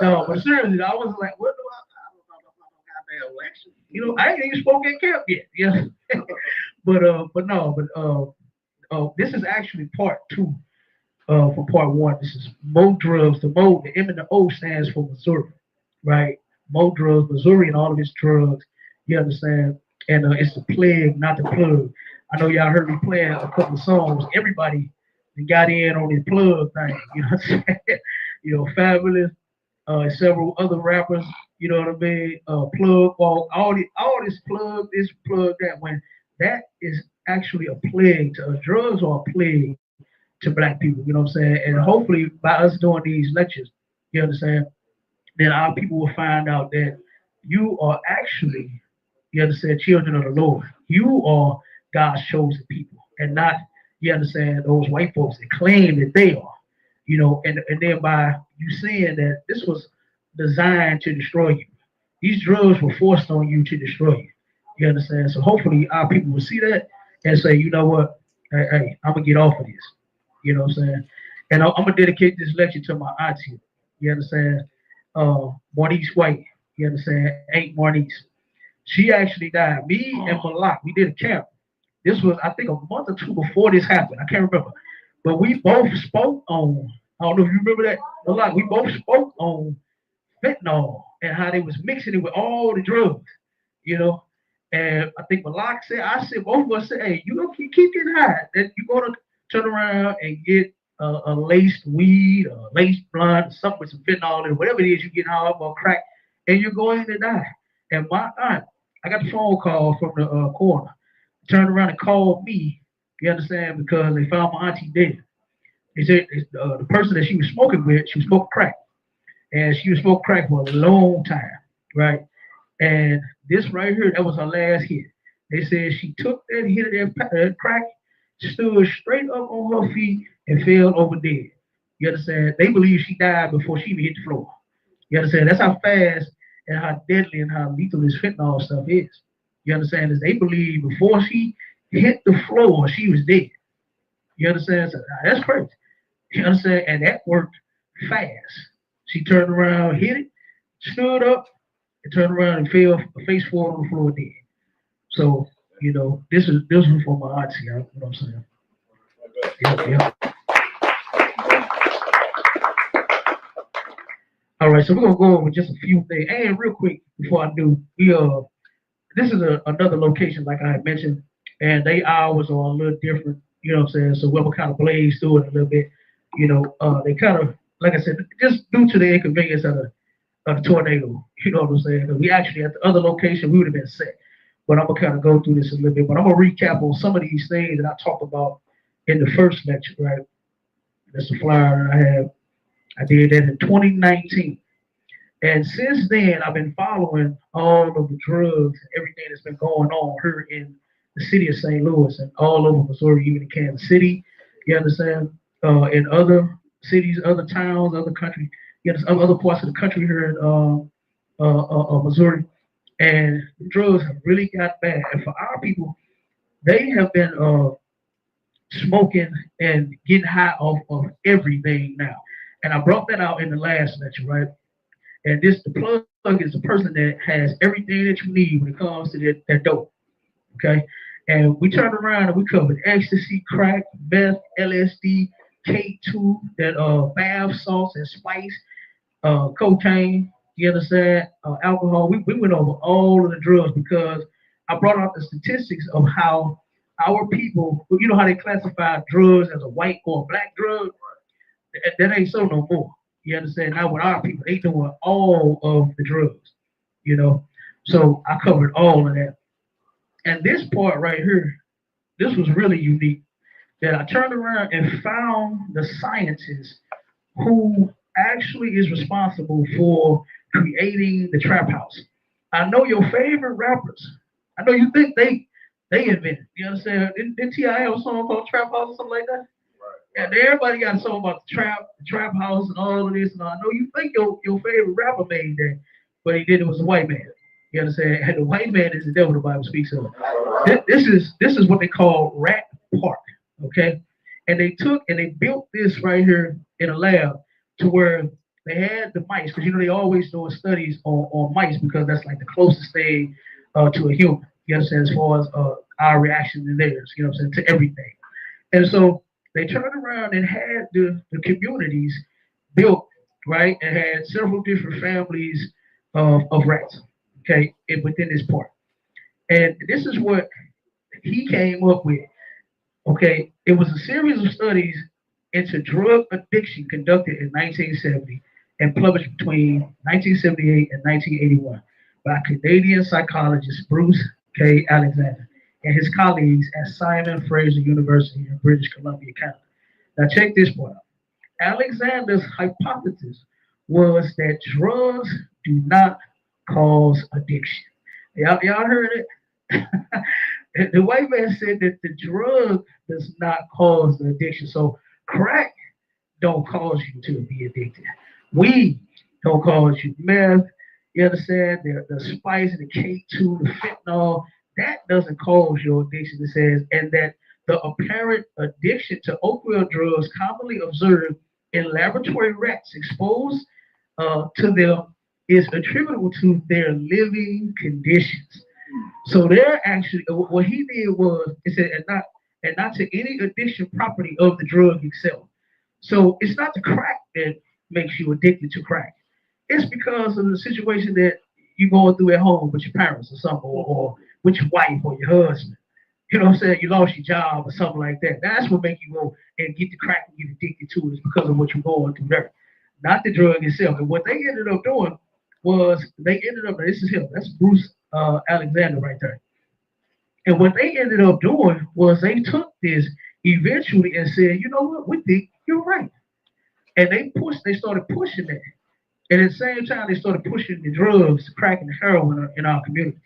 No, but seriously, I was like, what do I don't know about no goddamn election. I ain't even spoke at camp yet. Yeah. but no, this is actually part two for part one. This is Mo Drugs. The M and the O stands for Missouri, right? Mo Drugs, Missouri, and all of its drugs. You understand? And it's the plague, not the plug. I know y'all heard me playing a couple of songs. Everybody got in on this plug thing. You know what I'm saying? Fabulous, and several other rappers. You know what I mean? Plug, this plug, that. When that is actually a plague to us. Drugs are a plague to black people. You know what I'm saying? And hopefully by us doing these lectures, you understand, then our people will find out that you are actually, you understand, children of the Lord. You are God's chosen people, and not, you understand, those white folks that claim that they are. And then by you saying that this was designed to destroy you, these drugs were forced on you to destroy you. You understand? So hopefully our people will see that and say, you know what, hey, I'm gonna get off of this. You know what I'm saying? And I'm gonna dedicate this lecture to my auntie. You understand? Marnice White. You understand? Aunt Marnice. She actually died. Me and Malak, we did a camp. This was, I think, a month or two before this happened. I can't remember. But we both spoke on, I don't know if you remember that, Malak, we both spoke on fentanyl and how they was mixing it with all the drugs, you know. And I think Malak said, I said, both of us said, hey, you gonna keep getting high. That you gonna turn around and get a laced weed, a laced blunt, something with some fentanyl in it, whatever it is you get high up on crack, and you're going to die. And my aunt, I got a phone call from the coroner, turned around and called me, you understand, because they found my auntie dead. They said the person that she was smoking with, she was smoking crack. And she was smoking crack for a long time, right? And this right here, that was her last hit. They said she took that hit of that crack, stood straight up on her feet, and fell over dead. You understand? They believe she died before she even hit the floor. You understand? That's how fast and how deadly and how lethal this fentanyl stuff is. You understand? Is they believe before she hit the floor, she was dead. You understand? So, that's crazy. You understand? And that worked fast. She turned around, hit it, stood up, and turned around and fell face forward on the floor dead. So, this was for my auntie. You know what I'm saying? Yep, yep. All right, so we're gonna go over just a few things. And real quick before I do, this is another location like I had mentioned, and they hours are a little different. You know what I'm saying? So we'll kind of blaze through it a little bit. They kind of, like I said, just due to the inconvenience of the tornado. You know what I'm saying? 'Cause we actually at the other location we would have been set. But I'm gonna kind of go through this a little bit. But I'm gonna recap on some of these things that I talked about in the first lecture, right? That's the flyer that I have. I did that in 2019. And since then, I've been following all of the drugs and everything that's been going on here in the city of St. Louis and all over Missouri, even in Kansas City. You understand? In other cities, other towns, other country, other parts of the country here in Missouri. And the drugs have really got bad. And for our people, they have been smoking and getting high off of everything now. And I brought that out in the last lecture, right? And the plug is the person that has everything that you need when it comes to that dope. Okay. And we turned around and we covered ecstasy, crack, meth, LSD, K2, that bath salts and spice, cocaine, you understand, alcohol. We went over all of the drugs because I brought out the statistics of how our people, how they classify drugs as a white or a black drug. That ain't so no more. You understand? Now with our people, they doing all of the drugs, you know. So I covered all of that. And this part right here, this was really unique. That I turned around and found the scientist who actually is responsible for creating the trap house. I know your favorite rappers. I know you think they invented. You understand? Didn't T.I. have a song called Trap House or something like that? And everybody got a song about the trap house, and all of this. And I know you think your favorite rapper made that, but he did it was a white man. You understand? And the white man is the devil the Bible speaks of. This is what they call Rat Park. Okay, and they took and they built this right here in a lab to where They had the mice because they always do studies on mice because that's like the closest thing to a human. You understand as far as our reaction to theirs. You know what I'm saying, to everything. And so they turned around and had the communities built, right, and had several different families of rats, okay, within this park. And this is what he came up with, okay. It was a series of studies into drug addiction conducted in 1970 and published between 1978 and 1981 by Canadian psychologist Bruce K. Alexander and his colleagues at Simon Fraser University in British Columbia, Canada. Now, check this part out. Alexander's hypothesis was that drugs do not cause addiction. Y'all heard it? The white man said that the drug does not cause the addiction. So crack don't cause you to be addicted. Weed don't cause you. Meth, you understand? The spice, the K2, the fentanyl, that doesn't cause your addiction, it says, and that the apparent addiction to opioid drugs commonly observed in laboratory rats exposed to them is attributable to their living conditions. So they're actually what he did was it said and not to any addiction property of the drug itself. So it's not the crack that makes you addicted to crack. It's because of the situation that you're going through at home with your parents or something, or with your wife or your husband. You know what I'm saying? You lost your job or something like that. That's what makes you go and get the crack and get addicted to it is because of what you're going through there, not the drug itself. And what they ended up doing was they ended up. This is him. That's Bruce Alexander right there. And what they ended up doing was they took this eventually and said, you know what, we think you're right. And they started pushing that. And at the same time, they started pushing the drugs, the crack and the heroin in our community.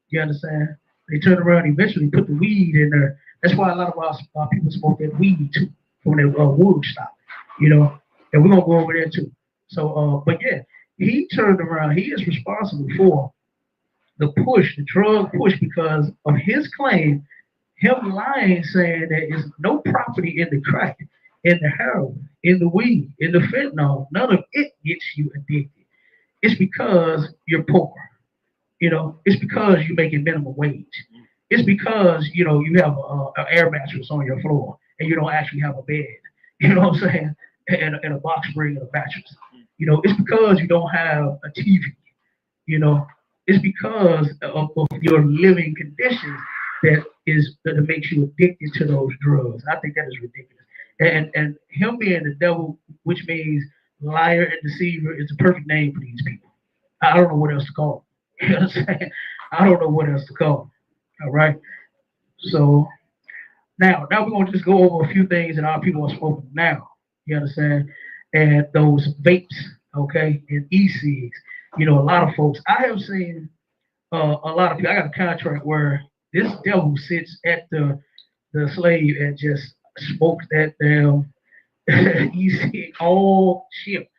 You understand? They turned around and eventually put the weed in there. That's why a lot of our people smoke that weed too, from their wood stock, you know. And we're gonna go over there too. So, but yeah, he turned around. He is responsible for the push, the drug push, because of his claim, him lying, saying that there's no property in the crack, in the heroin, in the weed, in the fentanyl. None of it gets you addicted. It's because you're poor. It's because you're making minimum wage. It's because you have a air mattress on your floor and you don't actually have a bed. You know what I'm saying? And a box spring and a mattress. It's because you don't have a TV. You know, it's because of your living conditions that makes you addicted to those drugs. I think that is ridiculous. And him being the devil, which means liar and deceiver, is the perfect name for these people. I don't know what else to call them. You know what I'm saying? I don't know what else to call them. All right. So now we're gonna just go over a few things that our people are smoking now. You understand? And those vapes, okay, and e-cigs. A lot of folks. I have seen a lot of people. I got a contract where this devil sits at the slave and just smokes that damn e-cig all shift.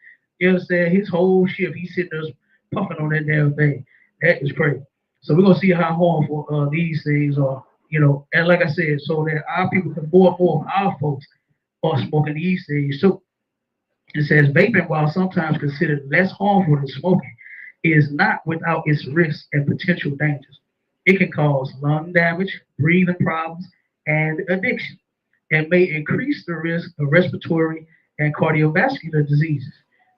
You understand? His whole shift, he's sitting there puffing on that damn thing. That is crazy. So we're gonna see how harmful these things are. And like I said, so that our people can more and more of our folks are smoking these things. So it says vaping, while sometimes considered less harmful than smoking, is not without its risks and potential dangers. It can cause lung damage, breathing problems, and addiction, and may increase the risk of respiratory and cardiovascular diseases.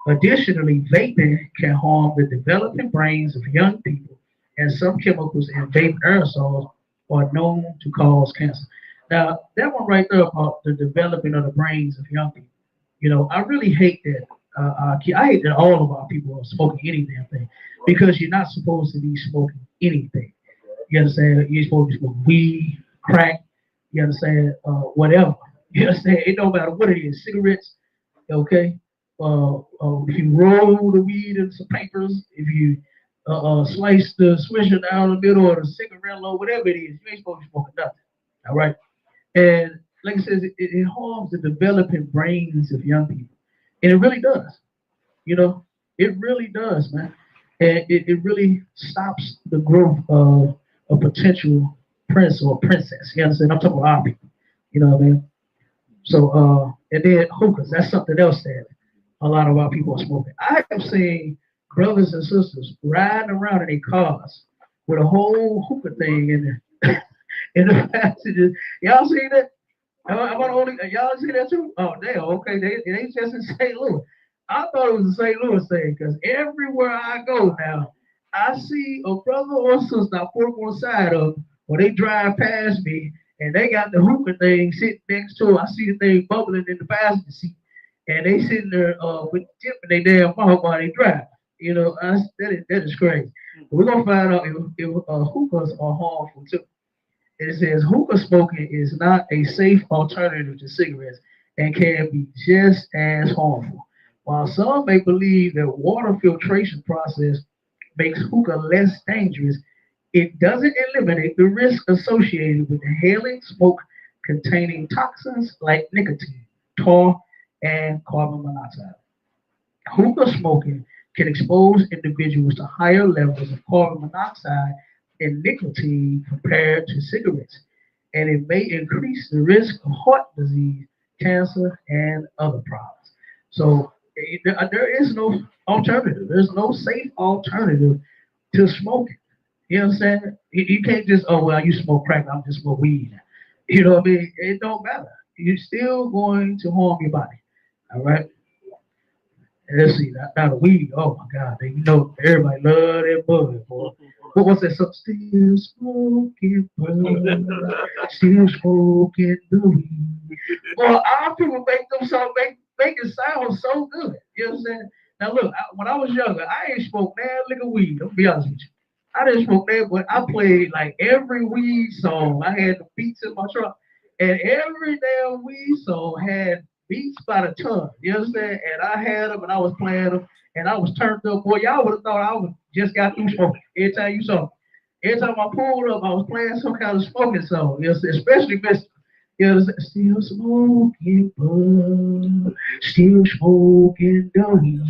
Additionally, vaping can harm the developing brains of young people, and some chemicals in vape aerosols are known to cause cancer. Now, that one right there about the developing of the brains of young people. I really hate that. I hate that all of our people are smoking any damn thing because you're not supposed to be smoking anything. You understand? You're supposed to be smoking weed, crack. You understand? Whatever. You understand? It don't matter what it is. Cigarettes. Okay. If you roll the weed in some papers, if you slice the swisher down the middle or the cigarette or whatever it is, you ain't supposed to be smoking nothing. All right. And like I said, it harms the developing brains of young people. And it really does. It really does, man. And it really stops the growth of a potential prince or princess. You understand? I'm talking about our people. You know what I mean? So, and then hookahs, that's something else that a lot of our people are smoking. I have seen brothers and sisters riding around in their cars with a whole hookah thing in the passenger. Y'all see that? Am I the only? Y'all see that too? Oh, damn. Okay, it ain't just in St. Louis. I thought it was a St. Louis thing because everywhere I go now, I see a brother or sister I park on the side of, or they drive past me and they got the hookah thing sitting next to it. I see the thing bubbling in the passenger seat, and they sitting there with dipping their damn mouth while they drive. That is crazy. We're gonna find out if hookahs are harmful too. It says hookah smoking is not a safe alternative to cigarettes and can be just as harmful. While some may believe that water filtration process makes hookah less dangerous, it doesn't eliminate the risk associated with inhaling smoke containing toxins like nicotine, tar, and carbon monoxide. Hookah smoking can expose individuals to higher levels of carbon monoxide and nicotine compared to cigarettes, and it may increase the risk of heart disease, cancer, and other problems. So there is no alternative. There's no safe alternative to smoking. You know what I'm saying? You can't just, oh, well, you smoke crack, I'm just smoke weed. You know what I mean? It don't matter. You're still going to harm your body. All right? Let's see, now the weed. Oh my God, everybody love that bud, boy. What's that song? Still smoking bud, still smoking the weed. Well, our people make them songs make it sound so good. You know what I'm saying? Now look, when I was younger, I ain't smoked that lick of weed. I'll be honest with you. I didn't smoke that, but I played like every weed song. I had the beats in my truck, and every damn weed song had beats by the ton. You understand? And I had them, and I was playing them, and I was turned up. Boy, y'all would have thought I was just got through smoking. Every time you saw me. Every time I pulled up, I was playing some kind of smoking song. You know, especially Mr. You know, still smoking, bud, still smoking, dummy.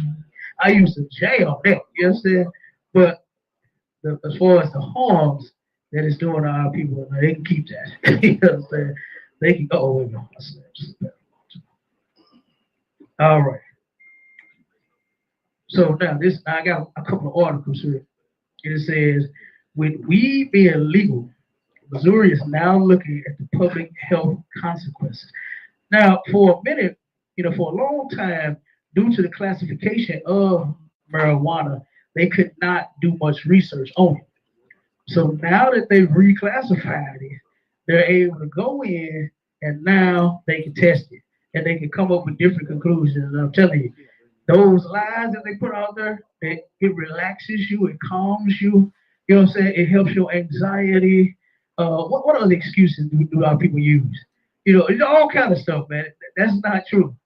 I used to jam that. You understand? But as far as the harms that it's doing to our people, they can keep that. You know what I'm saying? They can. Oh, wait a minute. All right. So now this, I got a couple of articles here. It says, with weed being legal, Missouri is now looking at the public health consequences. Now, for a minute, for a long time, due to the classification of marijuana, they could not do much research on it. So now that they've reclassified it, they're able to go in and now they can test it and they can come up with different conclusions. And I'm telling you, those lies that they put out there, it relaxes you, it calms you. You know what I'm saying? It helps your anxiety. What other excuses do our people use? It's all kind of stuff, man. That's not true.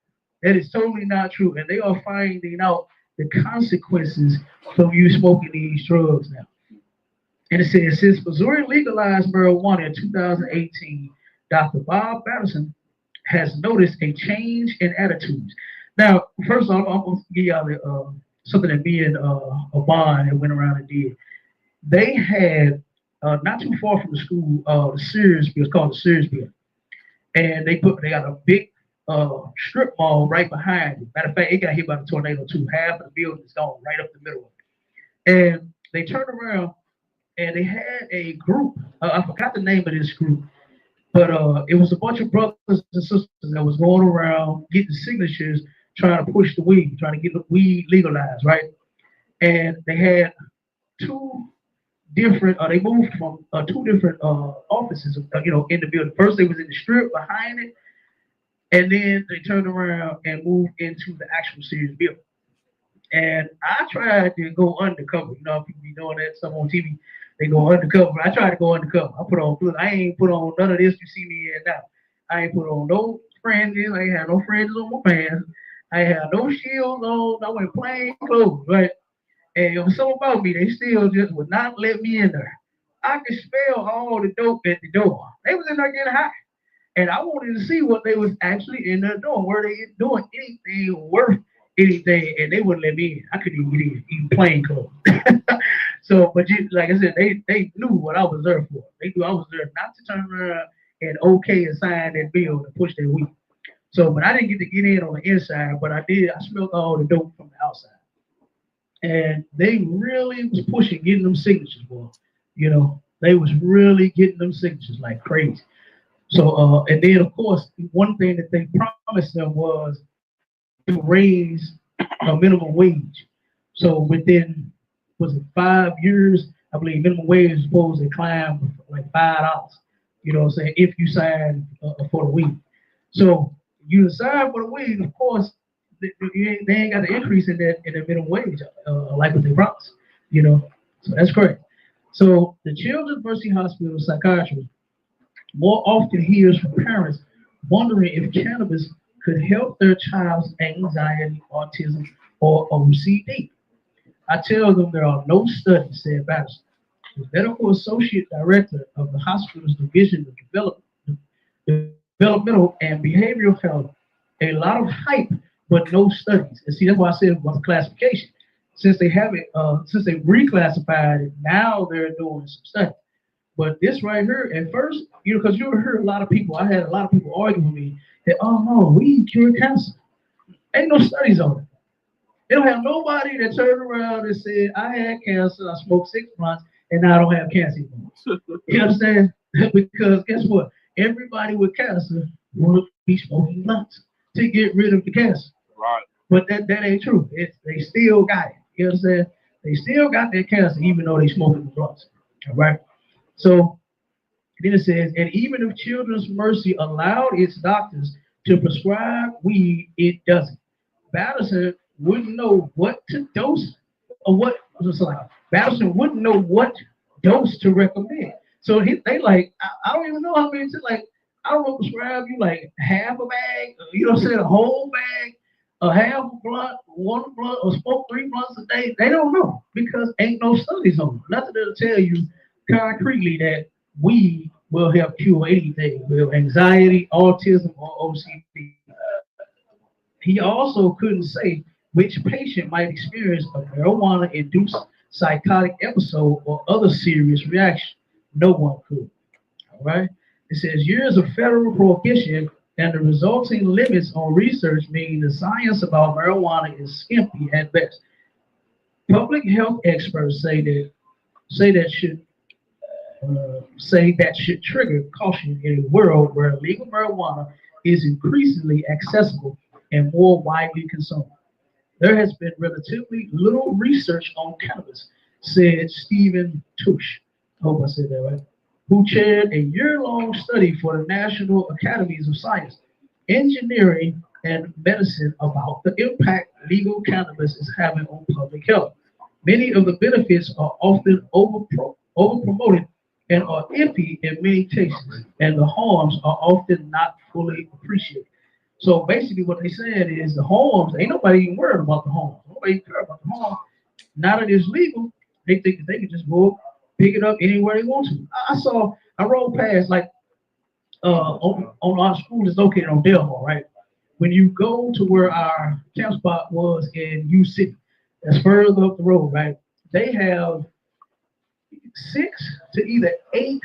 That is totally not true. And they are finding out the consequences from you smoking these drugs now. And it says, since Missouri legalized marijuana in 2018, Dr. Bob Patterson has noticed a change in attitudes. Now, first off, I'm going to give y'all something that me and Amon had went around and did. They had, not too far from the school, the Sears, it's called the Sears Bill. And they got a big strip mall right behind it. Matter of fact, it got hit by the tornado too. Half of the building is gone right up the middle. And they turned around and they had a group. I forgot the name of this group, but it was a bunch of brothers and sisters that was going around getting signatures, trying to push the weed, trying to get the weed legalized, right? And they had two different. They moved from two different offices, in the building. First, they was in the strip behind it, and then they turned around and moved into the actual Sears building. And I tried to go undercover. People be doing that stuff on TV. They go undercover. I tried to go undercover. I put on, I ain't put on none of this you see me in now. I ain't put on no fringes. I ain't had no fringes on my pants. I ain't had no shields on. I went plain clothes, right? And it was something about me. They still just would not let me in there. I could smell all the dope at the door. They was in there getting high. And I wanted to see what they was actually in there doing. Were they doing anything worth anything? And they wouldn't let me in. I couldn't even get in, even plain clothes. So, but like I said, they knew what I was there for. They knew I was there not to turn around and okay and sign that bill to push that weed. So, but I didn't get to get in on the inside, but I did. I smelled all the dope from the outside, and they really was pushing, getting them signatures, boy. They was really getting them signatures like crazy. So, and then of course, one thing that they promised them was to raise a minimum wage. So within, was it 5 years? I believe minimum wage is supposed to climb like $5. You know what I'm saying? If you sign for the week. So you sign for the week, of course, they ain't got the increase in the minimum wage like what they promised. You know, so that's correct. So the Children's Mercy Hospital psychiatrist more often hears from parents wondering if cannabis could help their child's anxiety, autism, or OCD. I tell them there are no studies, said Batterson, the medical associate director of the hospital's division of developmental and behavioral health. A lot of hype, but no studies. And see, that's why I said it was a classification. Since they haven't, since they reclassified it, now they're doing some studies. But this right here, at first, because you heard a lot of people, I had a lot of people arguing with me that, oh no, weed cure cancer. Ain't no studies on it. They don't have nobody that turned around and said, I had cancer, I smoked 6 months, and now I don't have cancer anymore. You understand? Because guess what? Everybody with cancer would be smoking blunts to get rid of the cancer. Right. But that ain't true. They still got it. You understand? They still got that cancer even though they smoking the blunts. All right? So then it says, and even if Children's Mercy allowed its doctors to prescribe weed, it doesn't. Batterson wouldn't know what to dose or what. Sorry, Batterson wouldn't know what dose to recommend. So they like, I don't even know how many. Like, I don't know, prescribe you like half a bag, you know what I'm saying, a whole bag, a half a blunt, one blunt, or smoke 3 blunts a day. They don't know because ain't no studies on it. Nothing that'll tell you concretely that weed will help cure anything, with anxiety, autism, or OCD. He also couldn't say which patient might experience a marijuana-induced psychotic episode or other serious reaction. No one could. All right. It says years of federal prohibition and the resulting limits on research mean the science about marijuana is skimpy at best. Public health experts say that should should trigger caution in a world where legal marijuana is increasingly accessible and more widely consumed. There has been relatively little research on cannabis, said Stephen Tush. I hope I said that right. Who chaired a year-long study for the National Academies of Science, Engineering, and Medicine about the impact legal cannabis is having on public health. Many of the benefits are often over promoted and are iffy in many cases, and the harms are often not fully appreciated. So basically, what they said is the harms, ain't nobody even worried about the harms. Nobody care about the harms. Now that it's legal, they think that they can just go pick it up anywhere they want to. I rolled past like on our school is located on Delmar, right? When you go to where our camp spot was in U City, that's further up the road, right? They have 6 to either 8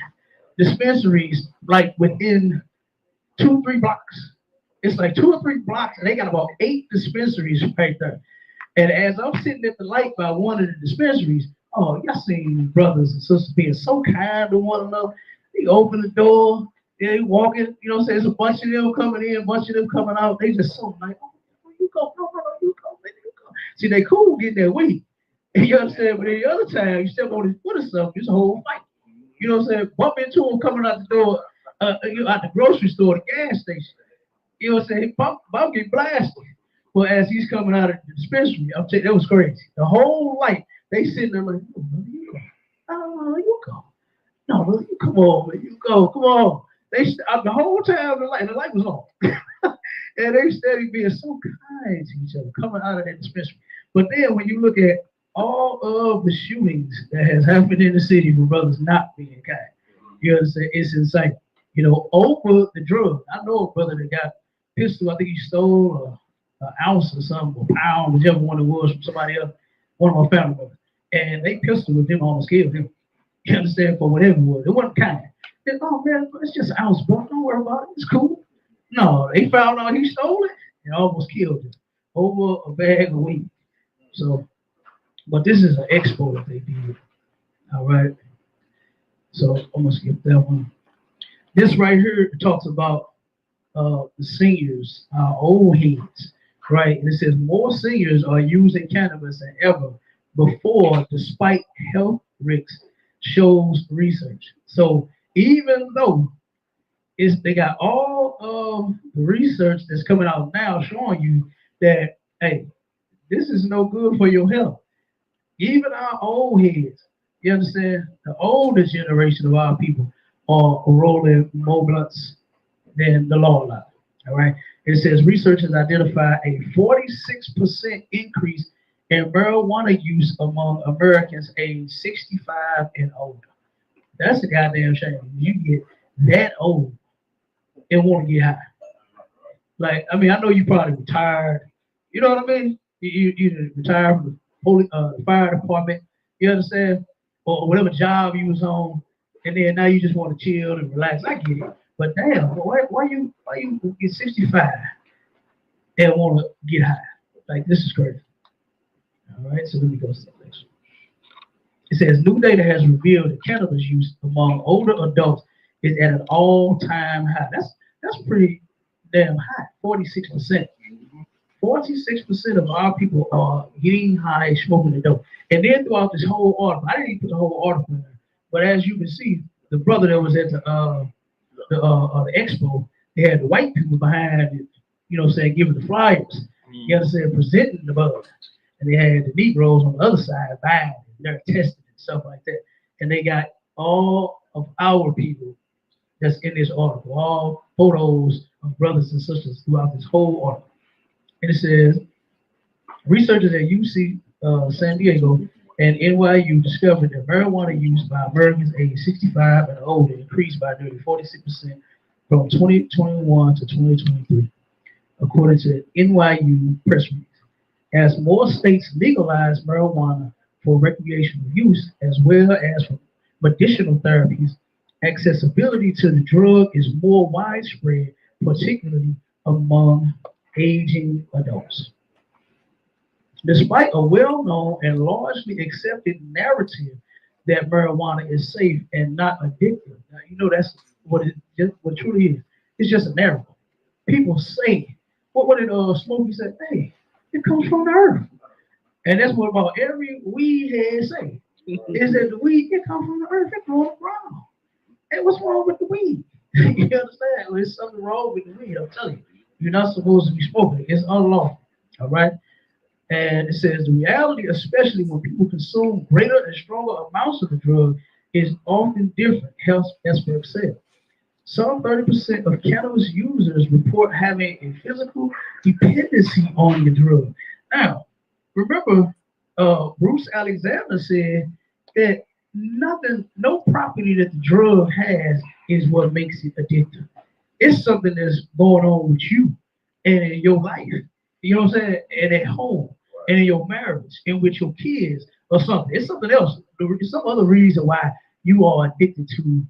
dispensaries like within 2, 3 blocks. It's like 2 or 3 blocks, and they got about 8 dispensaries right there. And as I'm sitting at the light by one of the dispensaries, oh, y'all seen brothers and sisters being so kind to one another. They open the door, they walking, you know what I'm saying? There's a bunch of them coming in, a bunch of them coming out. They just so like, oh, you go, no, you go, man, you go. See, they cool getting their weed. You understand? But any other time, you step on his foot or something, it's a whole fight. You know what I'm saying? Bump into him coming out the door, out the grocery store, the gas station. You know what I'm saying? Bump get blasted. Well, as he's coming out of the dispensary, I'm telling you, that was crazy. The whole light, they sitting there like, oh, brother, you go. Oh, you go. No, brother, you come on, man. You go. Come on. The whole time the light was on. And they steady being so kind to each other coming out of that dispensary. But then when you look at all of the shootings that has happened in the city for brothers not being kind, you understand? It's insane. Over the drug. I know a brother that got pistol. I think he stole an ounce or something, or a pound, whichever one it was from somebody else, one of my family members. And they pistol with him, almost killed him. You understand? For whatever it was. It wasn't kind. They said, oh man, it's just an ounce, bro. Don't worry about it. It's cool. No, they found out he stole it and almost killed him over a bag of weed. So, but this is an expo that they did. All right. So I'm gonna skip that one. This right here talks about the seniors, old heads, right? And it says more seniors are using cannabis than ever before, despite health risks, shows research. So even though they got all of the research that's coming out now showing you that hey, this is no good for your health. Even our old heads, you understand, the older generation of our people are rolling more blunts than the law allowed. All right. It says researchers identify a 46% increase in marijuana use among Americans aged 65 and older. That's a goddamn shame. You get that old and want to get high. Like, I mean, I know you probably retired. You know what I mean? You retired from the fire department. You understand? Or whatever job you was on, and then now you just want to chill and relax. I get it. But damn, why you get 65 and want to get high? Like this is crazy. All right, so let me go to the next one. It says new data has revealed that cannabis use among older adults is at an all-time high. That's pretty damn high, 46%. 46% of our people are getting high, smoking the dope. And then throughout this whole article, I didn't even put the whole article in there, but as you can see, the brother that was at the expo, they had the white people behind it, you know, saying giving the flyers, you understand, presenting the bug, and they had the Negroes on the other side buying it, they're testing and stuff like that, and they got all of our people that's in this article, all photos of brothers and sisters throughout this whole article. And it says researchers at UC San Diego and NYU discovered that marijuana use by Americans aged 65 and older increased by nearly 46% from 2021 to 2023, according to NYU press release. As more states legalize marijuana for recreational use as well as for medicinal therapies, accessibility to the drug is more widespread, particularly among aging adults. Despite a well-known and largely accepted narrative that marijuana is safe and not addictive, now you know that's what it truly is. It's just a narrative. People say, what did Smokey say? Hey, it comes from the earth, and that's what about every weed head say. Is that the weed it comes from the earth? It grows on the ground. Hey, what's wrong with the weed? You understand? Well, there's something wrong with the weed. I'm telling you, you're not supposed to be smoking it. It's unlawful. All right. And it says the reality, especially when people consume greater and stronger amounts of the drug, is often different, health experts say. Some 30% of cannabis users report having a physical dependency on the drug. Now, remember, Bruce Alexander said that nothing, no property that the drug has is what makes it addictive. It's something that's going on with you and in your life. You know what I'm saying? And at home and in your marriage and with your kids or something. It's something else. It's some other reason why you are addicted to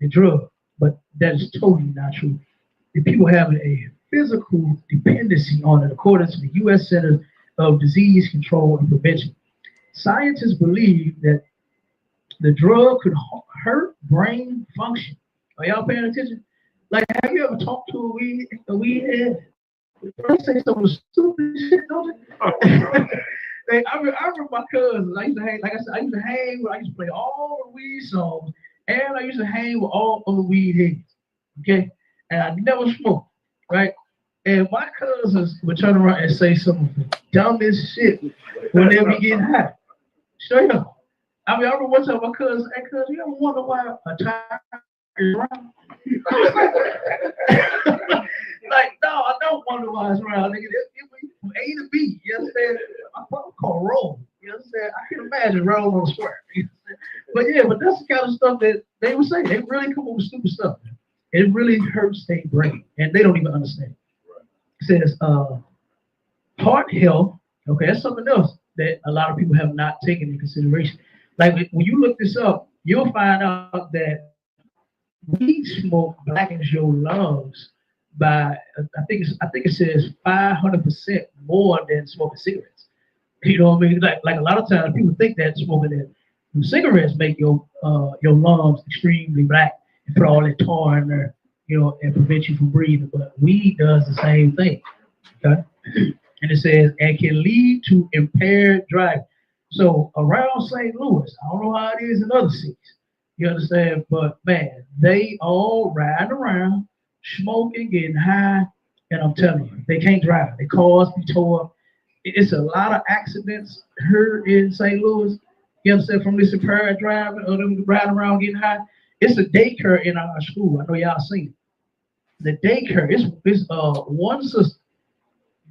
the drug. But that is totally not true. The people having a physical dependency on it, according to the U.S. Centers of Disease Control and Prevention. Scientists believe that the drug could hurt brain function. Are y'all paying attention? Like, have you ever talked to a weed head? They say some of the stupid shit, don't they? I remember my cousins. I used to hang, like I said, I used to hang with, I used to play all the weed songs, and I used to hang with all of the weed heads. Okay, and I never smoked, right? And my cousins would turn around and say some of the dumbest shit when they be getting high. Straight up. I mean, I remember one time my cousin, hey, cousin, you ever wonder why a tiger is round? Like, no, I don't wonder why it's round. Nigga, it went from A to B. You understand? My father called roll. You understand? I can imagine roll on a square. You understand? But yeah, but that's the kind of stuff that they would say. They really come up with stupid stuff. It really hurts their brain, and they don't even understand. It says heart health. Okay, that's something else that a lot of people have not taken into consideration. Like when you look this up, you'll find out that weed smoke blackens your lungs by I think it says 500% more than smoking cigarettes. You know what I mean? Like a lot of times people think that smoking that cigarettes make your lungs extremely black and put all that tar in there, and prevent you from breathing. But weed does the same thing. Okay? And it says and can lead to impaired driving. So around St. Louis, I don't know how it is in other cities. You understand? But man, they all riding around, smoking, getting high, and I'm telling you, they can't drive. Their cars be tore up. It's a lot of accidents here in St. Louis. You understand from this impaired driving or them riding around getting high. It's a daycare in our school. I know y'all seen it. The daycare is one sister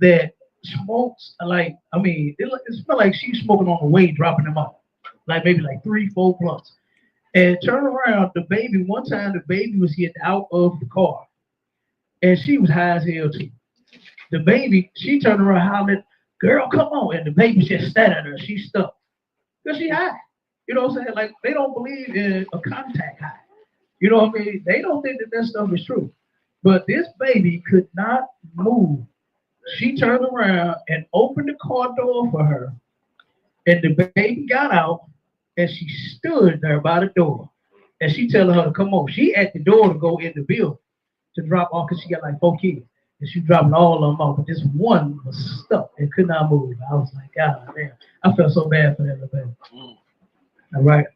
that smokes like it smell like she's smoking on the way dropping them off, like maybe like 3, 4 blunts, and turn around the baby. One time the baby was getting out of the car and she was high as hell too. The baby, she turned around hollering, "Girl, come on!" And the baby just standing there. She stuck because she high. You know what I'm saying? Like they don't believe in a contact high. You know what I mean? They don't think that that stuff is true. But this baby could not move. She turned around and opened the car door for her, and the baby got out, and she stood there by the door, and she telling her to come on. She at the door to go in the building to drop off because she got like 4 kids, and she dropping all of them off, but this one was stuck and could not move. I was like, God damn, I felt so bad for that little baby. All right.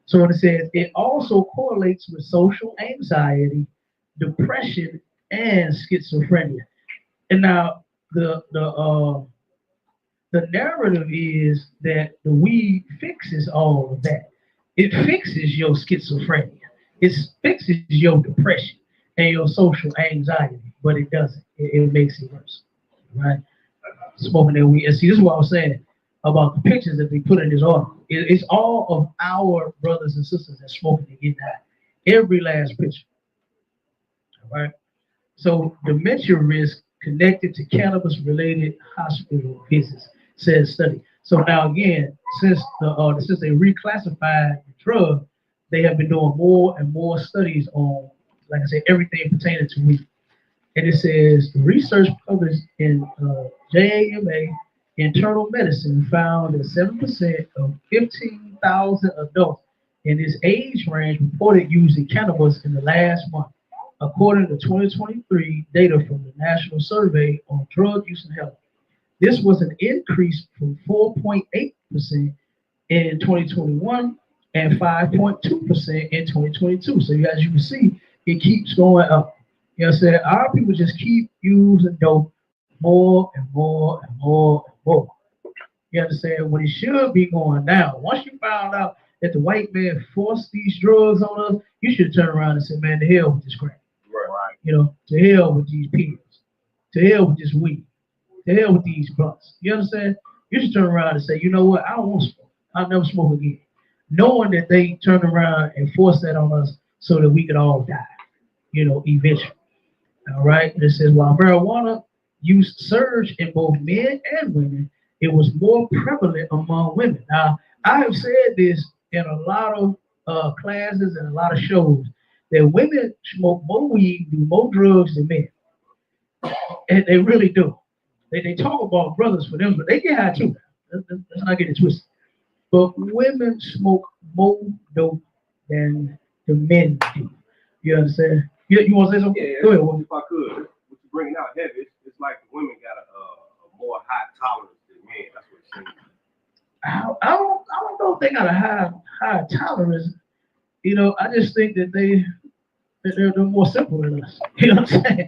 So when it says it also correlates with social anxiety, depression, and schizophrenia. And now the narrative is that the weed fixes all of that. It fixes your schizophrenia. It fixes your depression and your social anxiety, but it doesn't. It makes it worse, right? Smoking that weed. And see, this is what I was saying about the pictures that they put in this article. It's all of our brothers and sisters that smoking and getting high. Every last picture, all right? So dementia risk connected to cannabis-related hospital visits, says study. So now again, since they reclassified the drug, they have been doing more and more studies on, like I said, everything pertaining to weed. And it says research published in JAMA Internal Medicine found that 7% of 15,000 adults in this age range reported using cannabis in the last month, according to 2023 data from the National Survey on Drug Use and Health. This was an increase from 4.8% in 2021 and 5.2% in 2022. So as you can see, it keeps going up. You know what I'm saying? Our people just keep using dope more and more and more and more. You understand? When it should be going down. Once you found out that the white man forced these drugs on us, you should turn around and say, man, to hell with this crap. Right. To hell with these pills. To hell with this weed. To hell with these blunts. You understand? You should turn around and say, you know what? I don't want to smoke. I'll never smoke again. Knowing that they turned around and forced that on us so that we could all die, eventually. All right. And it says while marijuana use surged in both men and women, it was more prevalent among women. Now, I have said this in a lot of classes and a lot of shows that women smoke more weed, do more drugs than men, and they really do. They talk about brothers for them, but they get high too. Let's not get it twisted. But women smoke more dope than the men do. You understand? You want to say something? Yeah, Go ahead. if I could, what you bringing out heavy, it's like the women got a more high tolerance than men. That's what it seems. I don't know if they got a high tolerance. I just think that they're more simple than us. You know what I'm saying?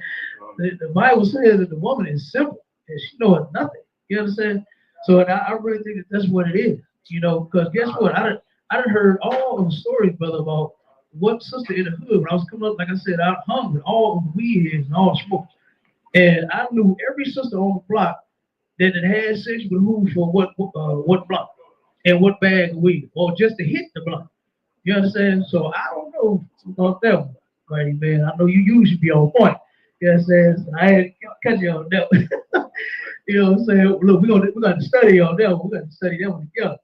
The Bible says that the woman is simple and she knows nothing. You understand? So and I really think that that's what it is. Because guess what? I done heard all of the stories, brother, about what sister in the hood when I was coming up. Like I said, I hung with all of the weed heads and all the smokes, and I knew every sister on the block that had sex with who for what block and what bag of weed, or just to hit the block. You understand? So I don't know about that one, right, man. I know you usually be on point. You know what I'm saying? So I had to catch you on that one. You know what I'm saying? Look, we got to study on that one. We got to study that one together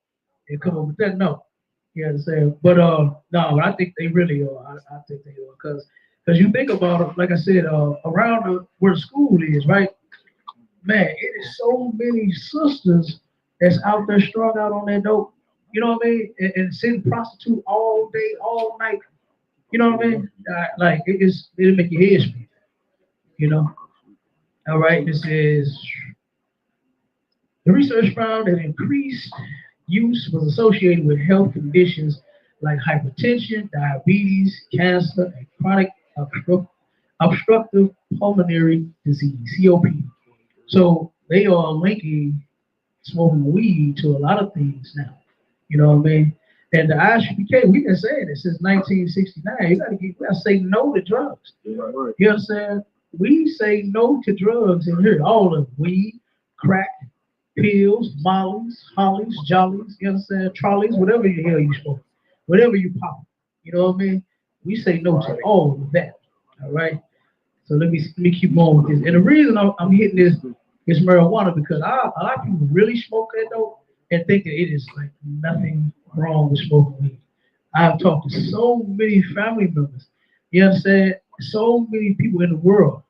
and come up with that. No, you know what I'm saying? But no, but I think they really are. I think they are because Because you think about it, like I said, around where the school is, right? Man, it is so many sisters that's out there strung out on that dope. You know what I mean? And sitting prostitute all day, all night. You know what I mean? Like it'll make your head spin. You know. All right. This is the research found that increased use was associated with health conditions like hypertension, diabetes, cancer, and chronic obstructive pulmonary disease (COPD). So they are linking smoking weed to a lot of things now. You know what I mean? And the ISUPK, we've been saying it since 1969. You gotta say no to drugs. You understand? We say no to drugs in here. All of them. Weed, crack, pills, mollies, hollies, jollies, you understand? Trolleys, whatever the hell you smoke, whatever you pop. You know what I mean? We say no to all of that. All right. So let me keep going with this. And the reason I'm hitting this marijuana because a lot of people really smoke that dope and think that it is like nothing wrong with smoking weed. I've talked to so many family members. You understand? So many people in the world,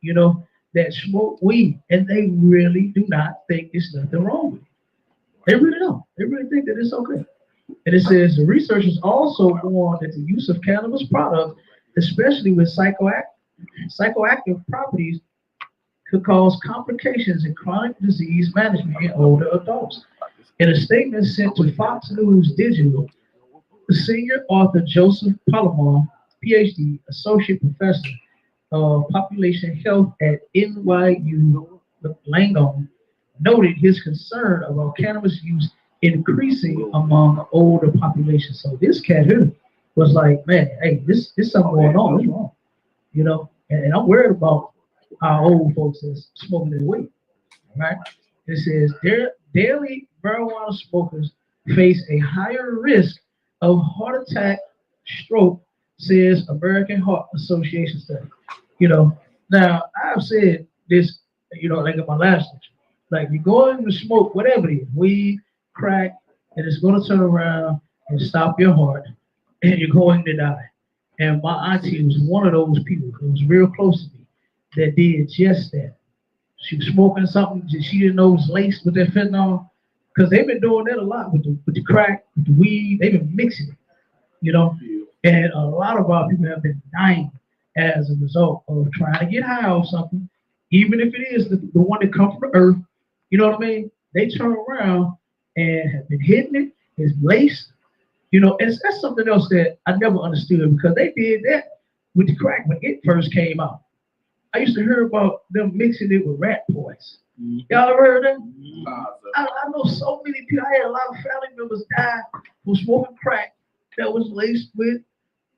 you know, that smoke weed, and they really do not think there's nothing wrong with it. They really don't. They really think that it's okay. And it says the researchers also warned that the use of cannabis products, especially with psychoactive properties, could cause complications in chronic disease management in older adults. In a statement sent to Fox News Digital, senior author Joseph Palomar, PhD, associate professor of population health at NYU Langone, noted his concern about cannabis use increasing among older populations. So this cat here was like, man, hey, this something going on. What's wrong? You know, and I'm worried about our old folks that's smoking their weed. Right? It says their daily marijuana smokers face a higher risk of heart attack, stroke, says American Heart Association study. You know, now I've said this, like in my last lecture, like you're going to smoke whatever it is, weed, crack, and it's going to turn around and stop your heart, and you're going to die. And my auntie was one of those people who was real close to me that did just that. She was smoking something that she didn't know was laced with that fentanyl. Because they've been doing that a lot with the crack, with the weed. They've been mixing it, you know. And a lot of our people have been dying as a result of trying to get high on something, even if it is the one that comes from the earth. You know what I mean? They turn around and have been hitting it. It's laced. And that's something else that I never understood because they did that with the crack when it first came out. I used to hear about them mixing it with rat poison. Y'all ever heard of that? I know so many people. I had a lot of family members die from smoking crack that was laced with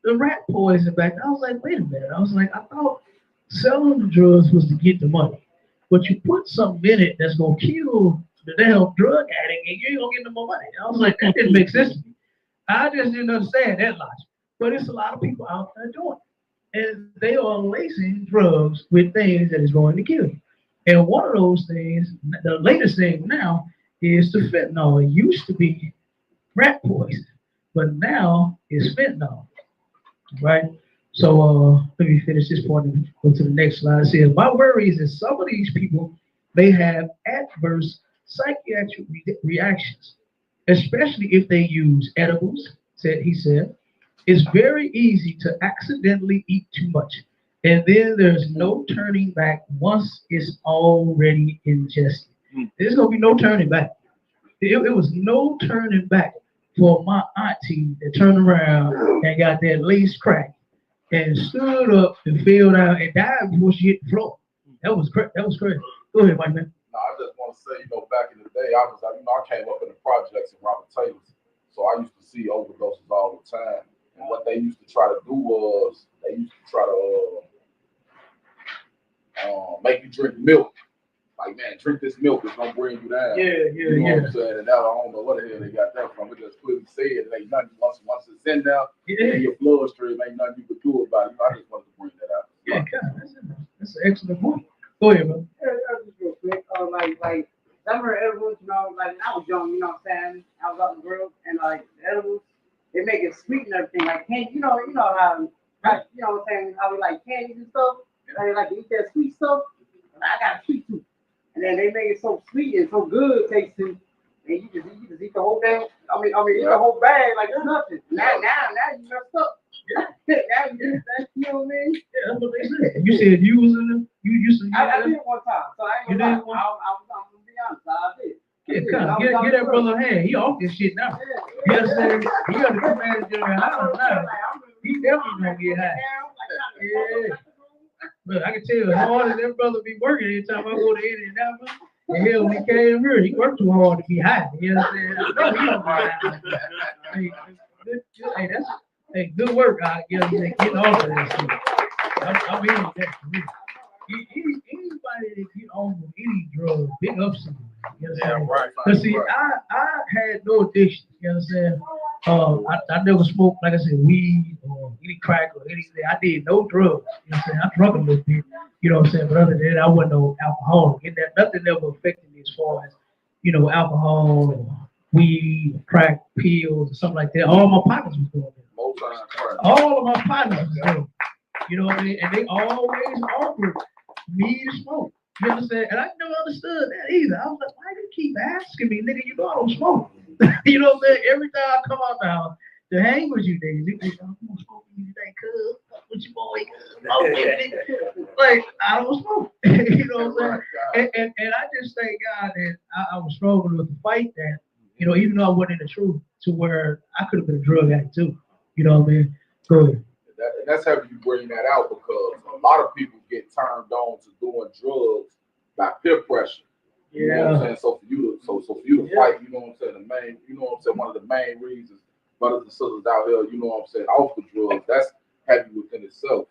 the rat poison back then. I was like, wait a minute. I was like, I thought selling the drugs was to get the money. But you put something in it that's gonna kill the damn drug addict and you ain't gonna get no more money. I was like, that didn't make sense to me. I just didn't understand that logic. But it's a lot of people out there doing it. And they are lacing drugs with things that is going to kill you. And one of those things, the latest thing now, is the fentanyl. It used to be rat poison, but now it's fentanyl, right? So let me finish this point and go to the next slide. It says, my worry is that some of these people may have adverse psychiatric reactions, especially if they use edibles, he said. It's very easy to accidentally eat too much, and then there's no turning back once it's already ingested. There's gonna be no turning back. It was no turning back for my auntie that turned around and got that lace crack and stood up and fell down and died before she hit the floor. That was crazy. That was crazy. Go ahead, white man. No, I just want to say, back in the day, I came up in the projects in Robert Taylor's, so I used to see overdoses all the time. And what they used to try to do was they used to try to make you drink milk. Like, man, drink this milk, it's gonna bring you down. You know what I'm saying? And now I don't know what the hell they got that from. It just clearly said it ain't nothing once it's in there, in your bloodstream, ain't nothing you could do about it. I just wanted to bring that out. Yeah, that's an excellent point. Go ahead, bro. Just real quick. Like some of the edibles, like when I was young, you know what I'm saying? I was out in the world and like the edibles, they make it sweet and everything. Like can't you know how Like, you know what I'm saying? How we like candies and stuff. How they like to eat that sweet stuff. I got a sweet tooth. And then they make it so sweet and so good tasting. And you just eat the whole thing. Eat the whole bag like it's nothing. Now you messed up. Now you know what I mean? Yeah, that's what they said. You said you was in them. You used to. I did it one time, so I ain't gonna lie. I'm gonna be honest. I did. Get that brother a hand. He off this shit now. You know what I'm saying? He got to come at your house now. He definitely gonna get high. Yeah. But I can tell you, as hard as that brother be working every time I go to Indianapolis, and hell, when he came here, he worked too hard to be high. You know what I'm saying? I know he don't be high. Hey, that's good work. You know what I'm saying? Getting off of that shit. I'm in that for me. Anybody that get on with any drug, big ups to them. You know what I'm saying? Right. But see, I had no addiction. You know what I'm saying? I never smoked, like I said, weed or any crack or anything. I did no drugs. You know what I'm saying? I drank a little bit. You know what I'm saying? But other than that, I wasn't no alcoholic. And that nothing ever affected me as far as, alcohol or weed, or crack, pills, or something like that. All my partners was doing that. All of my partners was doing it. You know what I mean? And they always offered me to smoke. You know what I'm saying? And I never understood that either. I was like, why do you keep asking me, nigga? You know I don't smoke. You know what I'm saying? Every time I come out the house to hang with you niggas, you think, I'm gonna smoke with you today, cuz. Fuck with you, boy. Like, I don't smoke. You know what I'm saying? And I just thank God that I was strong enough to fight that, even though I wasn't in the truth, to where I could have been a drug addict too. You know what I mean? Go ahead. That's how you bring that out because a lot of people get turned on to doing drugs by peer pressure. You know what I'm saying? So for you to fight, you know what I'm saying, one of the main reasons brothers and sisters out here, you know what I'm saying, off the drugs, that's heavy within itself.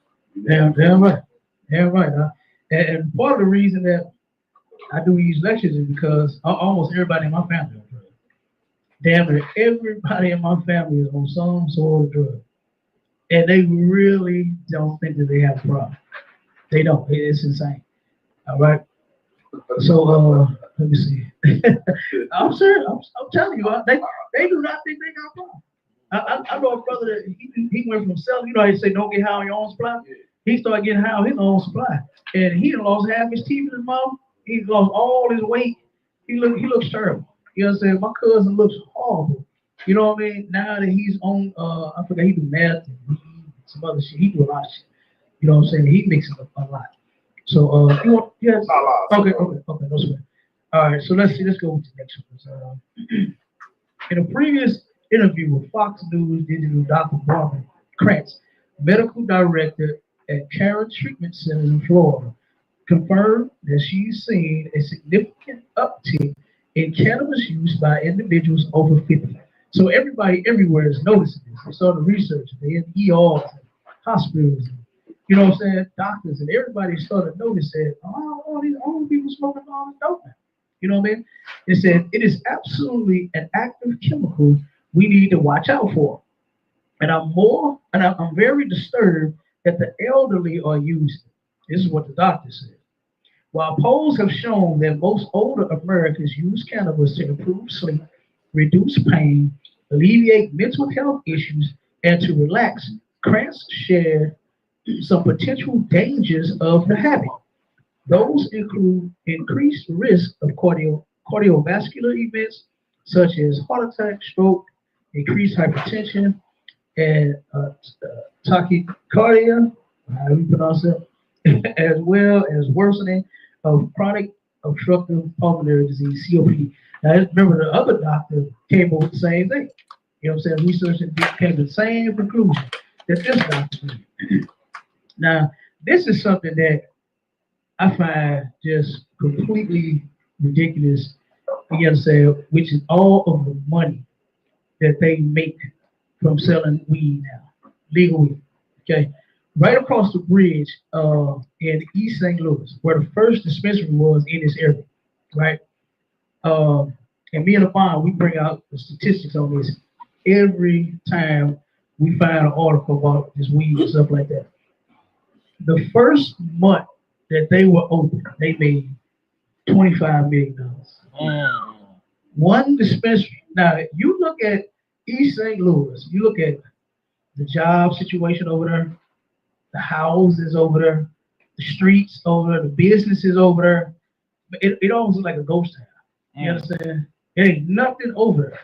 Damn right. Damn right. Huh? And part of the reason that I do these lectures is because almost everybody in my family is on drugs. Damn it, everybody in my family is on some sort of drug. And they really don't think that they have a problem. They don't. It's insane. All right. So let me see. I'm serious. I'm telling you, they do not think they got a problem. I know a brother that he went from selling. You know how you say don't get high on your own supply. He started getting high on his own supply, and he lost half his teeth in his mouth. He lost all his weight. He looks terrible. You know what I'm saying? My cousin looks horrible. You know what I mean? Now that he's on, I forgot he do math and weed and some other shit. He do a lot of shit. You know what I'm saying? He mixes up a lot. So you want? Yes. Okay. No sweat. All right. So let's go with the next one. So, in a previous interview with Fox News digital Dr. Barbara Krantz, medical director at Karen Treatment Center in Florida, confirmed that she's seen a significant uptick in cannabis use by individuals over 50. So everybody everywhere is noticing this. They started researching. They in ERs, hospitals, you know what I'm saying, doctors, and everybody started noticing, all these old people smoking all this dope now. You know what I mean? It said it is absolutely an active chemical we need to watch out for. And I'm very disturbed that the elderly are using it. This is what the doctor said. While polls have shown that most older Americans use cannabis to improve sleep, reduce pain, alleviate mental health issues, and to relax, Krantz shared some potential dangers of the habit. Those include increased risk of cardiovascular events such as heart attack, stroke, increased hypertension, and tachycardia, how do you pronounce that, as well as worsening of chronic obstructive pulmonary disease, COPD. Now, remember, the other doctor came up with the same thing. You know what I'm saying? Researchers came to the same conclusion that this doctor did. Now, this is something that I find just completely ridiculous, you understand, which is all of the money that they make from selling weed now, legal weed. Okay. Right across the bridge in East St. Louis, where the first dispensary was in this area, right? And me and the bond, we bring out the statistics on this every time we find an article about this weed and stuff like that. The first month that they were open, they made $25 million. One dispensary. Now, you look at East St. Louis, you look at the job situation over there, the houses over there, the streets over there, the businesses over there. It almost looks like a ghost town. You understand? There ain't nothing over there.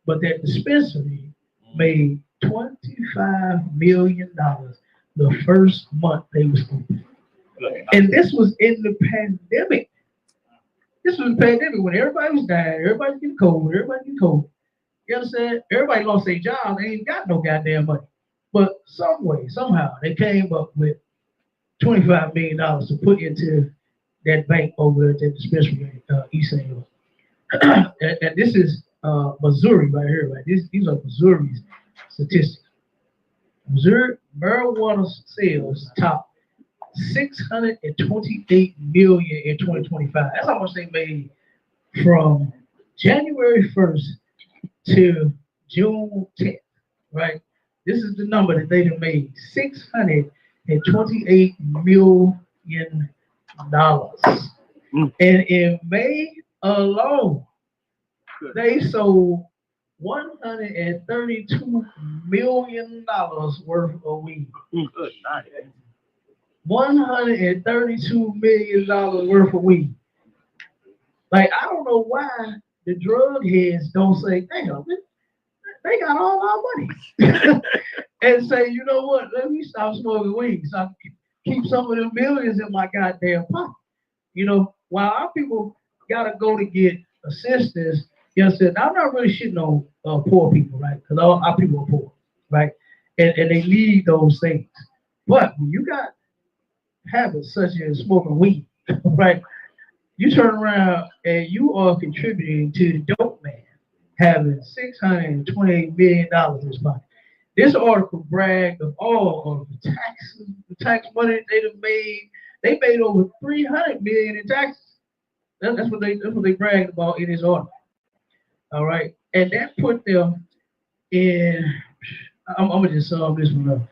But that dispensary made $25 million the first month they was open. And this was in the pandemic. This was the pandemic when everybody was dying, everybody getting cold, everybody getting cold. You understand? Everybody lost their job, they ain't got no goddamn money. But some way, somehow, they came up with $25 million to put into that bank over at that dispensary East St. Louis. And this is Missouri right here, right? These are Missouri's statistics. Missouri marijuana sales top 628 million in 2025. That's how much they made from January 1st to June 10th, right? This is the number that they have made, $628 million. And in May alone, they sold $132 million worth of weed. Good night. $132 million worth of weed. Like, I don't know why the drug heads don't say, damn, they got all our money. And say, you know what, let me stop smoking weed so I can keep some of the millions in my goddamn pocket. You know, while our people gotta go to get assistance, you know what I'm saying? I'm not really shitting on poor people, right? Because all our people are poor, right? And they need those things. But when you got habits such as smoking weed, right? You turn around and you are contributing to the dope man having $628 million in his pocket. This article bragged of all of the taxes, the tax money they have made. They made over $300 million in taxes. That's what they bragged about in this article. All right, and that put them in. I'm gonna just sum this one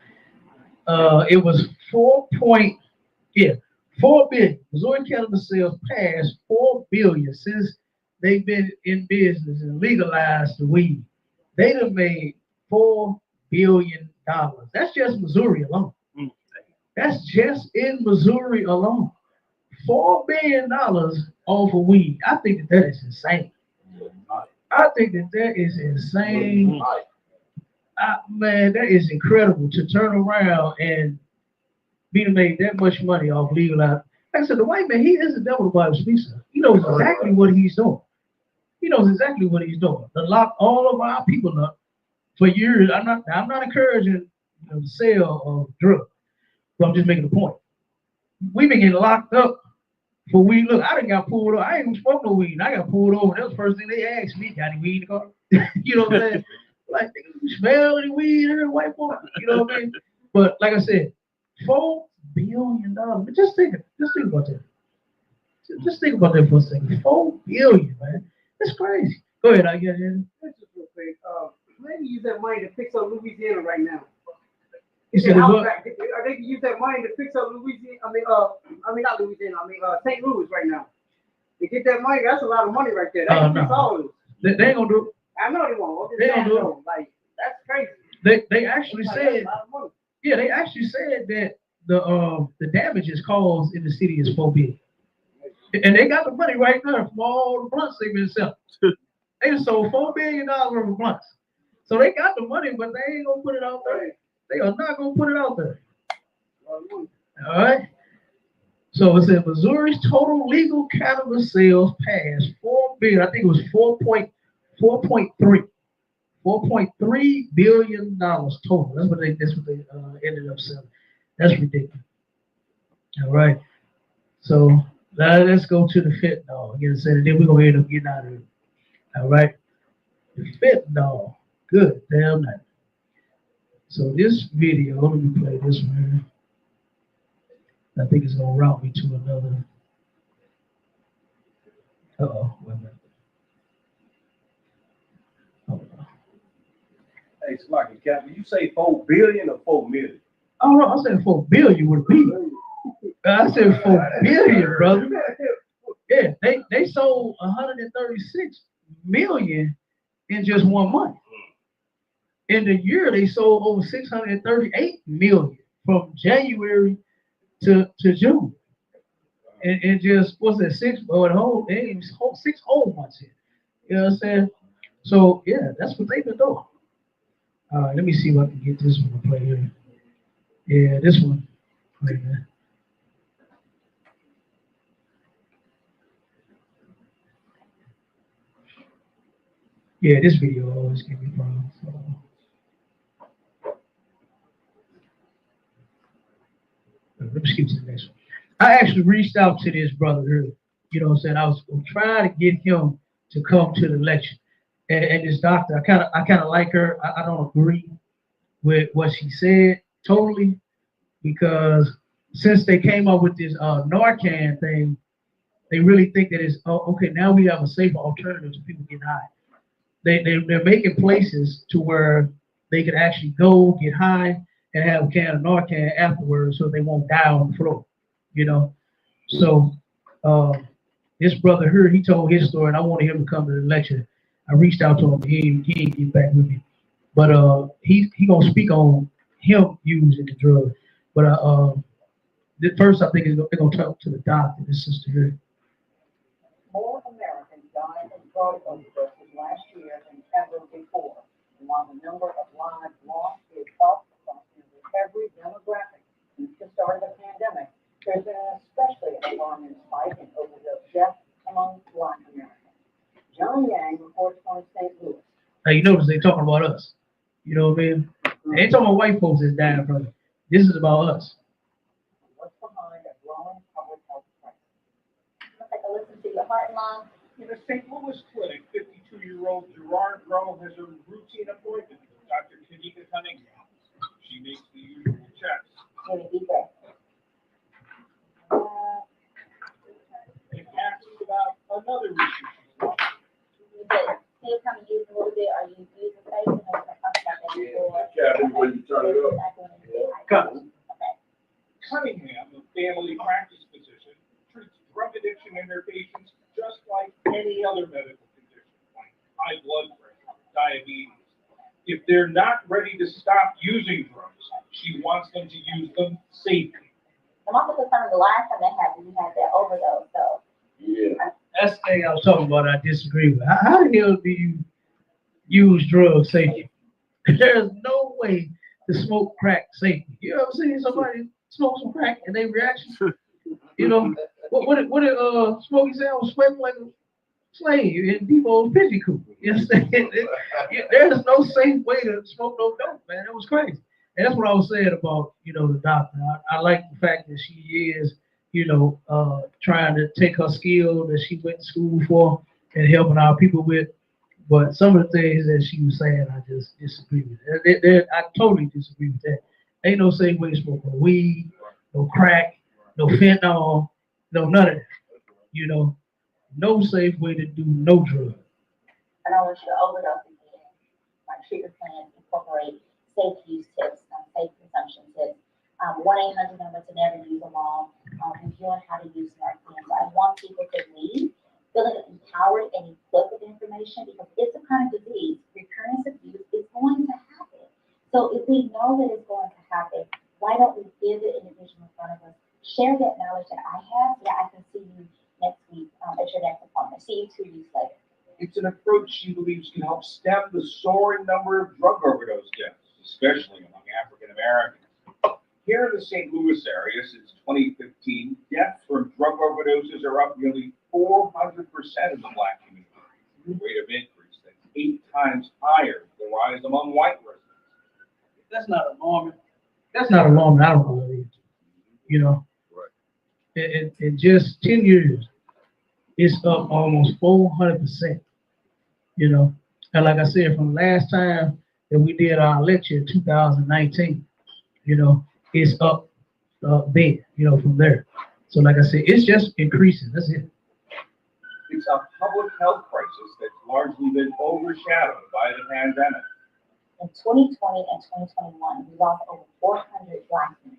up. It was 4 billion. Missouri cannabis sales passed 4 billion since they've been in business and legalized the weed. They have made $4 billion. That's just Missouri alone. That's just in Missouri alone. $4 billion off of weed. I think that is insane. I think that is insane. Man, that is incredible to turn around and be made that much money off legalized. Like I said, the white man, he is the devil by his speaks. He knows exactly what he's doing. He knows exactly what he's doing. To lock all of our people up for years. I'm not encouraging the sale of drugs, but I'm just making a point. We've been getting locked up for weed. Look, I done got pulled over. I ain't even smoked no weed. I got pulled over. That was the first thing they asked me. Got any weed in the car? You know what I'm saying? Like, you smell any weed here, white boy? You know what I mean? But like I said, $4 billion. But just think about that. Just think about that for a second. $4 billion, man. That's crazy. Go ahead, I get it. That's just real quick. Maybe use that money to fix up Louisiana right now. You said they can use that money to fix up Louisiana. Not Louisiana. St. Louis right now. To get that money, that's a lot of money right there. They can fix all of it. They ain't gonna do it. I know they won't. They don't do it. Like, that's crazy. They actually said, yeah, they actually said that the damages caused in the city is $4 billion. And they got the money right there from all the blunts they've been selling. They just sold $4 billion worth of blunts. So they got the money, but they ain't gonna put it out there. They are not gonna put it out there. All right. So it said Missouri's total legal cannabis sales passed 4 billion. I think it was 4.3 billion dollars total. That's what they ended up selling. That's ridiculous. All right. So now let's go to the fentanyl. You know, and then we're gonna end up getting out of it. All right. The fentanyl. Good damn night. So this video, let me play this one. I think it's gonna route me to another. Wait a minute. Hold on. Hey, Slocky Captain, you say 4 billion or 4 million? Oh no, I said 4 billion with a B. I said 4 billion, brother. Yeah, they sold 136 million in just 1 month. In the year, they sold over 638 million. from January to June. And just what's that 6 whole months here. You know what I'm saying? So yeah, that's what they've been doing. All right, let me see if I can get this one to play here. Yeah, this one. Play there. Yeah, this video always give me problems. So. Let me skip to the next one. I actually reached out to this brother here. You know what I'm saying? I was trying to get him to come to the lecture. And this doctor, I kind of like her. I don't agree with what she said totally because since they came up with this Narcan thing, they really think that it's okay. Now we have a safer alternative to people getting high. They're making places to where they could actually go get high and have a can of Narcan afterwards, so they won't die on the floor. You know, so uh, this brother here, he told his story, and I wanted him to come to the lecture. I reached out to him, he ain't get back with me, but he gonna speak on him using the drug. But first, I think they're gonna talk to the doctor, this sister here. More Americans died of drug overdoses last year than ever before. And while the number of lives lost is up across nearly every demographic since the start of the pandemic, there's been an especially alarming spike in overdose deaths among Black Americans. John Yang reports from St. Louis. Now you notice they talking about us. You know what I mean? They ain't talking about white folks that's dying from it. This is about us. What's behind a growing public health crisis? Take a listen to your heart and lungs. In a St. Louis clinic, 52-year-old Gerard Rowe has a routine appointment with Dr. Tanika Cunningham. She makes the usual checks. Take a deep breath. And asks about another issue she's got. Can you come and use a little bit? Are you using faith? And we're going to talk about that before. Yeah, when you turn it up. Okay. Cunningham, a family practice physician, treats drug addiction in her patients just like any other medical condition, like high blood pressure, diabetes. If they're not ready to stop using drugs, she wants them to use them safely. I'm also concerned the last time we had that overdose. So Yeah. That's the thing I was talking about. I disagree with. How the hell do you use drugs safely? There's no way to smoke crack safely. You ever seen somebody smoke some crack and they reaction? You know what did Smokey say? I was sweating like a slave in people's picture coop. You understand? There's no safe way to smoke no dope, man. It was crazy. And that's what I was saying about, the doctor. I like the fact that she is, trying to take her skill that she went to school for and helping our people with. But some of the things that she was saying, I just disagree with. I totally disagree with that. Ain't no safe way to smoke no weed, no crack, no fentanyl, no none of that. No safe way to do no drug. I know with your overdose again, my treatment plans incorporate safe use tips, safe consumption tips, 1-800 number to never use alone, reviewing how to use Narcan. So I want people to leave feeling empowered and equipped with information because it's a chronic disease. Recurrence of use is going to happen. So if we know that it's going to happen, why don't we give the individual in front of us, share that knowledge that I have so that I can see you next week at your next appointment. See you 2 weeks later. It's an approach she believes can help stem the soaring number of drug overdose deaths, especially among African Americans. Here in the St. Louis area, since 2015, deaths from drug overdoses are up nearly 400% in the Black community. The rate of increase that's 8 times higher than the rise among white residents. That's not alarming. That's not alarming. I don't believe. Right. In just 10 years, it's up almost 400%. And like I said, from last time that we did our lecture in 2019, it's up there, from there. So like I said, it's just increasing. That's it. It's a public health crisis that's largely been overshadowed by the pandemic. In 2020 and 2021, we lost over 400 Black men.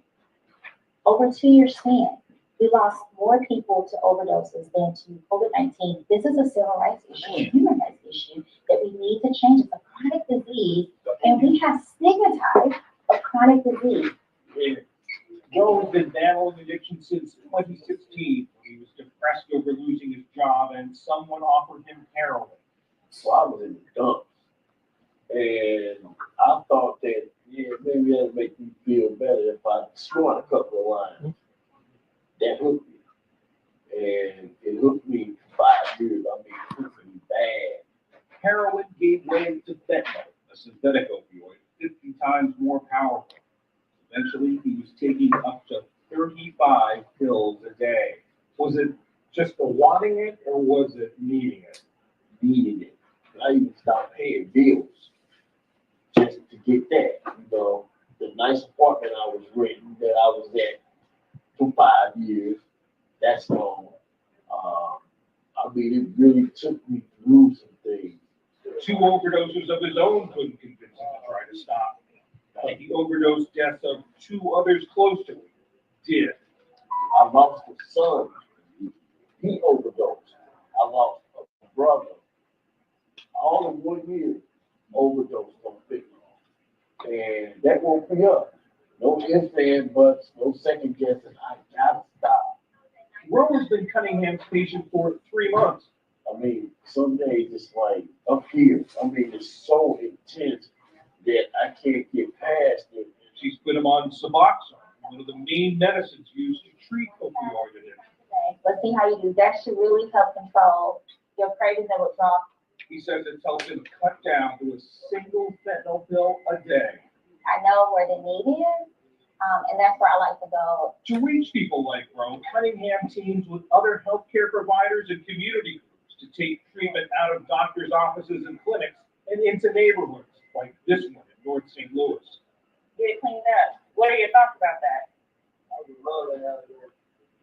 Over a 2-year span, we lost more people to overdoses than to COVID-19. This is a civil rights issue, a human rights issue that we need to change. It's a chronic disease, and we have stigmatized a chronic disease. Rose been battling addiction since 2016 when he was depressed over losing his job and someone offered him heroin. So I was in the dumps. And I thought that, yeah, maybe that'd make me feel better if I snort a couple of lines. That hooked me. And it hooked me for 5 years. I mean, it hooked me bad. Heroin gave way to fentanyl, a synthetic opioid, 50 times more powerful. Eventually, he was taking up to 35 pills a day. Was it just the wanting it, or was it needing it? Needing it. I even stopped paying bills just to get that. You know, the nice apartment I was renting that I was at for 5 years, that's gone. I mean, it really took me through some things. 2 overdoses of his own couldn't convince him to try to stop. Like the overdose deaths of 2 others close to him did. I lost a son. He overdosed. I lost a brother. All in 1 year, overdose on fentanyl. And that woke me up. No ifs, ands, buts, no second guessing. I gotta stop. Rose been Cunningham's patient for 3 months. I mean, some days it's like up here. I mean, it's so intense that I can't get past it. She's put him on Suboxone, one of the main medicines used to treat opioid addiction. Okay, let's see how you do. That should really help control your cravings and withdrawal. He says it's helped him cut down to a single fentanyl pill a day. I know where the need is, and that's where I like to go. To reach people like Rose, Cunningham teams with other healthcare providers and community groups to take treatment out of doctors' offices and clinics and into neighborhoods like this one in North St. Louis. Get it cleaned up. What are your thoughts about that? I would love to have it.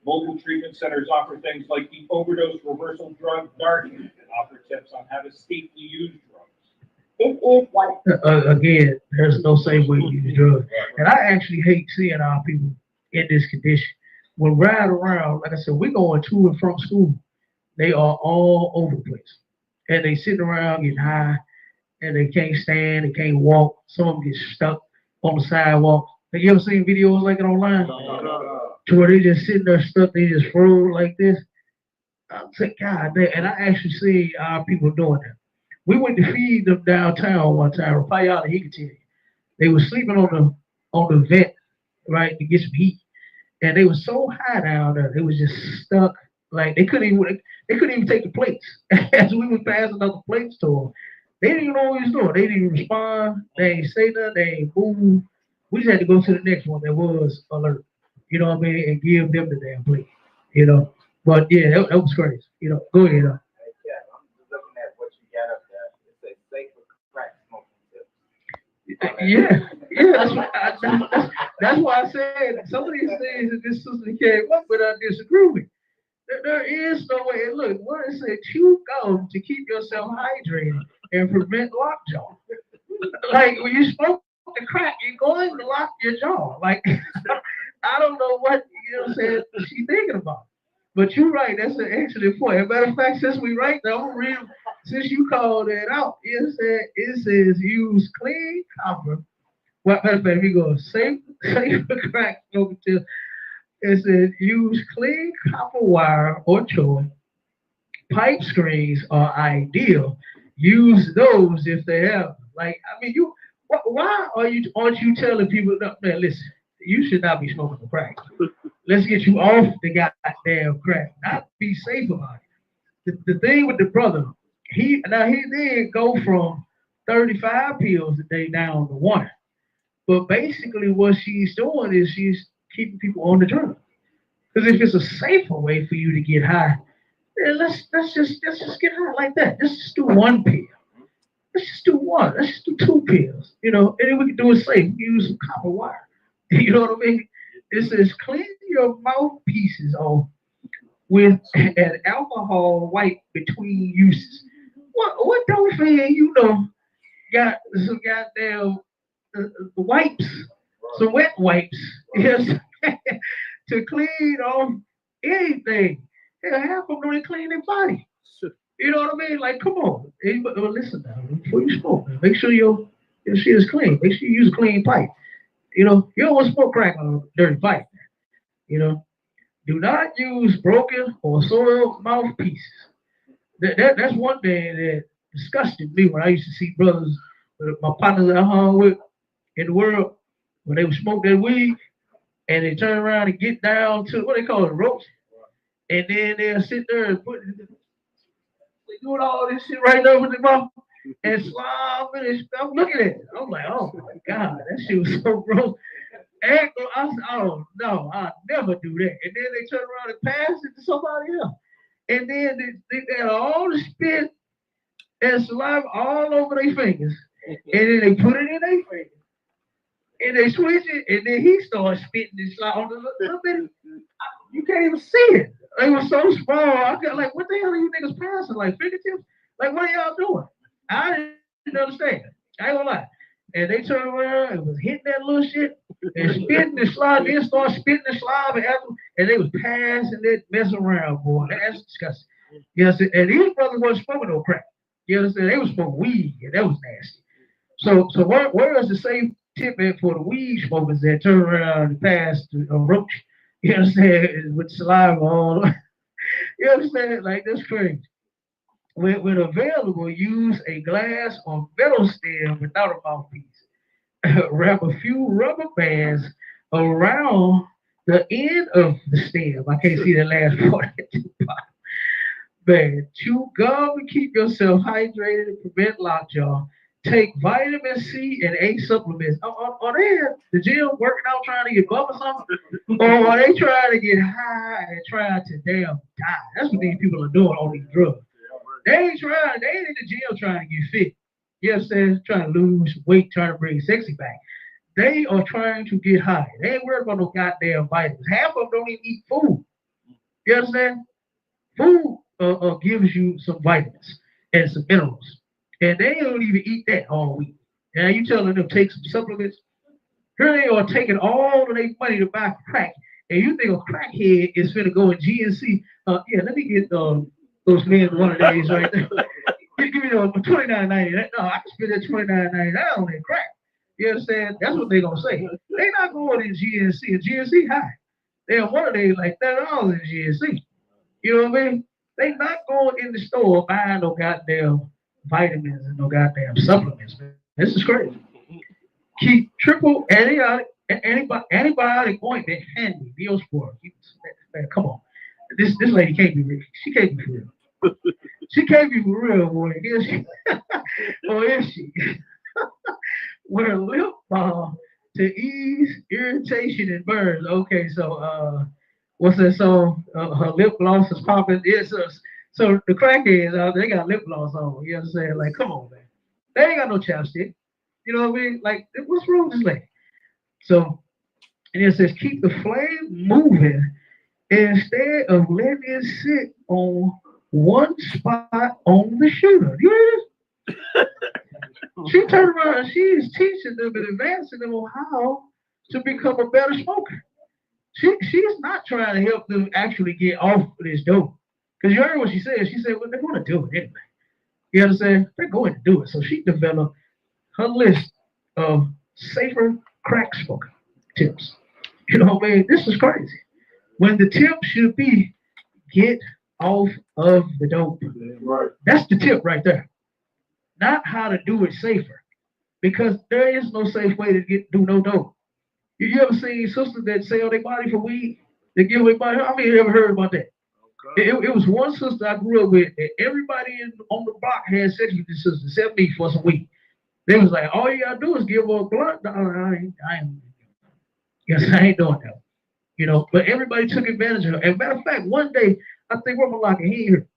Mobile treatment centers offer things like the overdose reversal drug DART and offer tips on how to safely use drugs. This is one. Again, there's no safe way to use drugs. And I actually hate seeing our people in this condition. When we ride around, like I said, we're going to and from school. They are all over the place. And they sitting around getting high, and they can't stand, they can't walk. Some of them get stuck on the sidewalk. Have you ever seen videos like it online? To where they just sitting there stuck, they just froze like this. I'm saying, God damn. And I actually see our people doing that. We went to feed them downtown one time. Rafayala, he could tell you. They were sleeping on the vent, right, to get some heat. And they were so high down there, they was just stuck. Like they couldn't even take the plates. As we were passing out the plates to them, they didn't even know what we was doing. They didn't even respond. They ain't say nothing. They ain't move. We just had to go to the next one that was alert. You know what I mean? And give them the damn plate. You know. But yeah, that was crazy. You know, go ahead. Yeah, I'm just looking at what you got up there. It says safer crack smoking tips. Yeah, that's why I said some of these things that this sister came up with, I disagree with. There is no way. And look, what it said, chew gum to keep yourself hydrated and prevent lockjaw. Like when you smoke the crack, you're going to lock your jaw. Like I don't know what I'm saying she's thinking about. But you're right, that's an excellent point. As a matter of fact, since we right there, I'm gonna read since you called that out, it says use clean copper. Well, matter of fact, we go safe crack smoking tips. It says use clean copper wire or choy. Pipe screens are ideal. Use those if they have. Like, I mean, why aren't you telling people, no, man, listen, you should not be smoking the crack. Let's get you off the goddamn crack. Not be safe about it. The thing with the brother, he did go from 35 pills a day down to 1. But basically what she's doing is she's keeping people on the drug. Because if it's a safer way for you to get high, then let's just get high like that. Let's just do 1 pill. Let's just do 1. Let's just do 2 pills. You know, and then we can do it safe. We can use some copper wire. You know what I mean? It says clean your mouthpieces off with an alcohol wipe between uses. What don't you know got some goddamn wipes, some wet wipes, yes, to clean off anything. Hell, half of them don't even clean their body. You know what I mean? Like, come on. Well, listen now, before you smoke, man, make sure your shit is clean. Make sure you use a clean pipe. You know, you don't want to smoke crack on a dirty pipe. You know, do not use broken or soiled mouthpieces. That's one thing that disgusted me when I used to see brothers, my partners that I hung with in the world, when they would smoke that weed and they turn around and get down to what they call it, roach, and then they'll sit there and put they doing all this shit right there with their mouth and slobbing and stuff. I'm looking at it. I'm like, oh my God, that shit was so gross. And I said, oh no, I'll never do that. And then they turn around and pass it to somebody else. And then they got all the spit and saliva all over their fingers. And then they put it in their fingers. And they switch it, and then he starts spitting and slide on the little bit. You can't even see it. They were so small. I got like, what the hell are you niggas passing? Like fingertips? Like, what are y'all doing? I didn't understand. I ain't gonna lie. And they turned around and was hitting that little shit and spitting and sliding. Then start spitting and sliding and they was passing that mess around, boy. That's disgusting. Yes, and these brothers wasn't smoking no crack. You understand? They was smoking weed, and that was nasty. So where is the safe tip at for the weed smokers that turn around and pass a roach? You understand? With saliva all over. You understand? Like that's crazy. When available, use a glass or metal stem without a mouthpiece. Wrap a few rubber bands around the end of the stem. I can't see the last part. Man, chew gum and keep yourself hydrated and prevent lockjaw. Take vitamin C and A supplements. Are they at the gym working out trying to get buff or something? Or are they trying to get high and trying to damn die? That's what these people are doing on these drugs. They ain't in the gym trying to get fit. You know what I'm saying? Trying to lose weight, trying to bring sexy back. They are trying to get high. They ain't worried about no goddamn vitamins. Half of them don't even eat food. You understand? Food gives you some vitamins and some minerals. And they don't even eat that all week. Now you telling them take some supplements. Here they are taking all of their money to buy crack. And you think a crackhead is finna go in GNC. Yeah, let me get those men one of these right there. Give me those for $29.90. No, I can spend that $29.99 on that crack. You understand? That's what they gonna say. They not going in GNC. And GNC high. They're one of these like $30 in GNC. You know what I mean? They not going in the store buying no goddamn vitamins and no goddamn supplements, man. This is crazy. Keep triple antibiotic ointment handy. Neospore. Man, come on. This lady can't be real. She can't be for real. She can't be for real, boy. Is she? Or is she? Wear lip balm to ease irritation and burns. Okay, so what's that song? Her lip gloss is popping. Yes, so the crackheads out they got lip gloss on. You know what I'm saying? Like, come on, man. They ain't got no chapstick. You know what I mean? Like, what's wrong with this lady? So, and it says, keep the flame moving instead of letting it sit on one spot on the shooter. You hear this? She turned around and she is teaching them and advancing them on how to become a better smoker. She's not trying to help them actually get off of this dope. Because you heard what she said. She said, well, they're going to do it anyway. You understand? They're going to do it. So she developed her list of safer crack smoking tips. You know what I mean? This is crazy. When the tip should be get off of the dope. Right. That's the tip right there. Not how to do it safer. Because there is no safe way to do no dope. You ever seen sisters that sell their body for weed? They give away body. I mean, you ever heard about that? Okay. It was one sister I grew up with, and everybody on the block had sex with this sister, 70 for some weed. They was like, all you gotta do is give her a blunt. Yes, I ain't doing that. You know, but everybody took advantage of her. And matter of fact, one day, I think we're Malak and he here.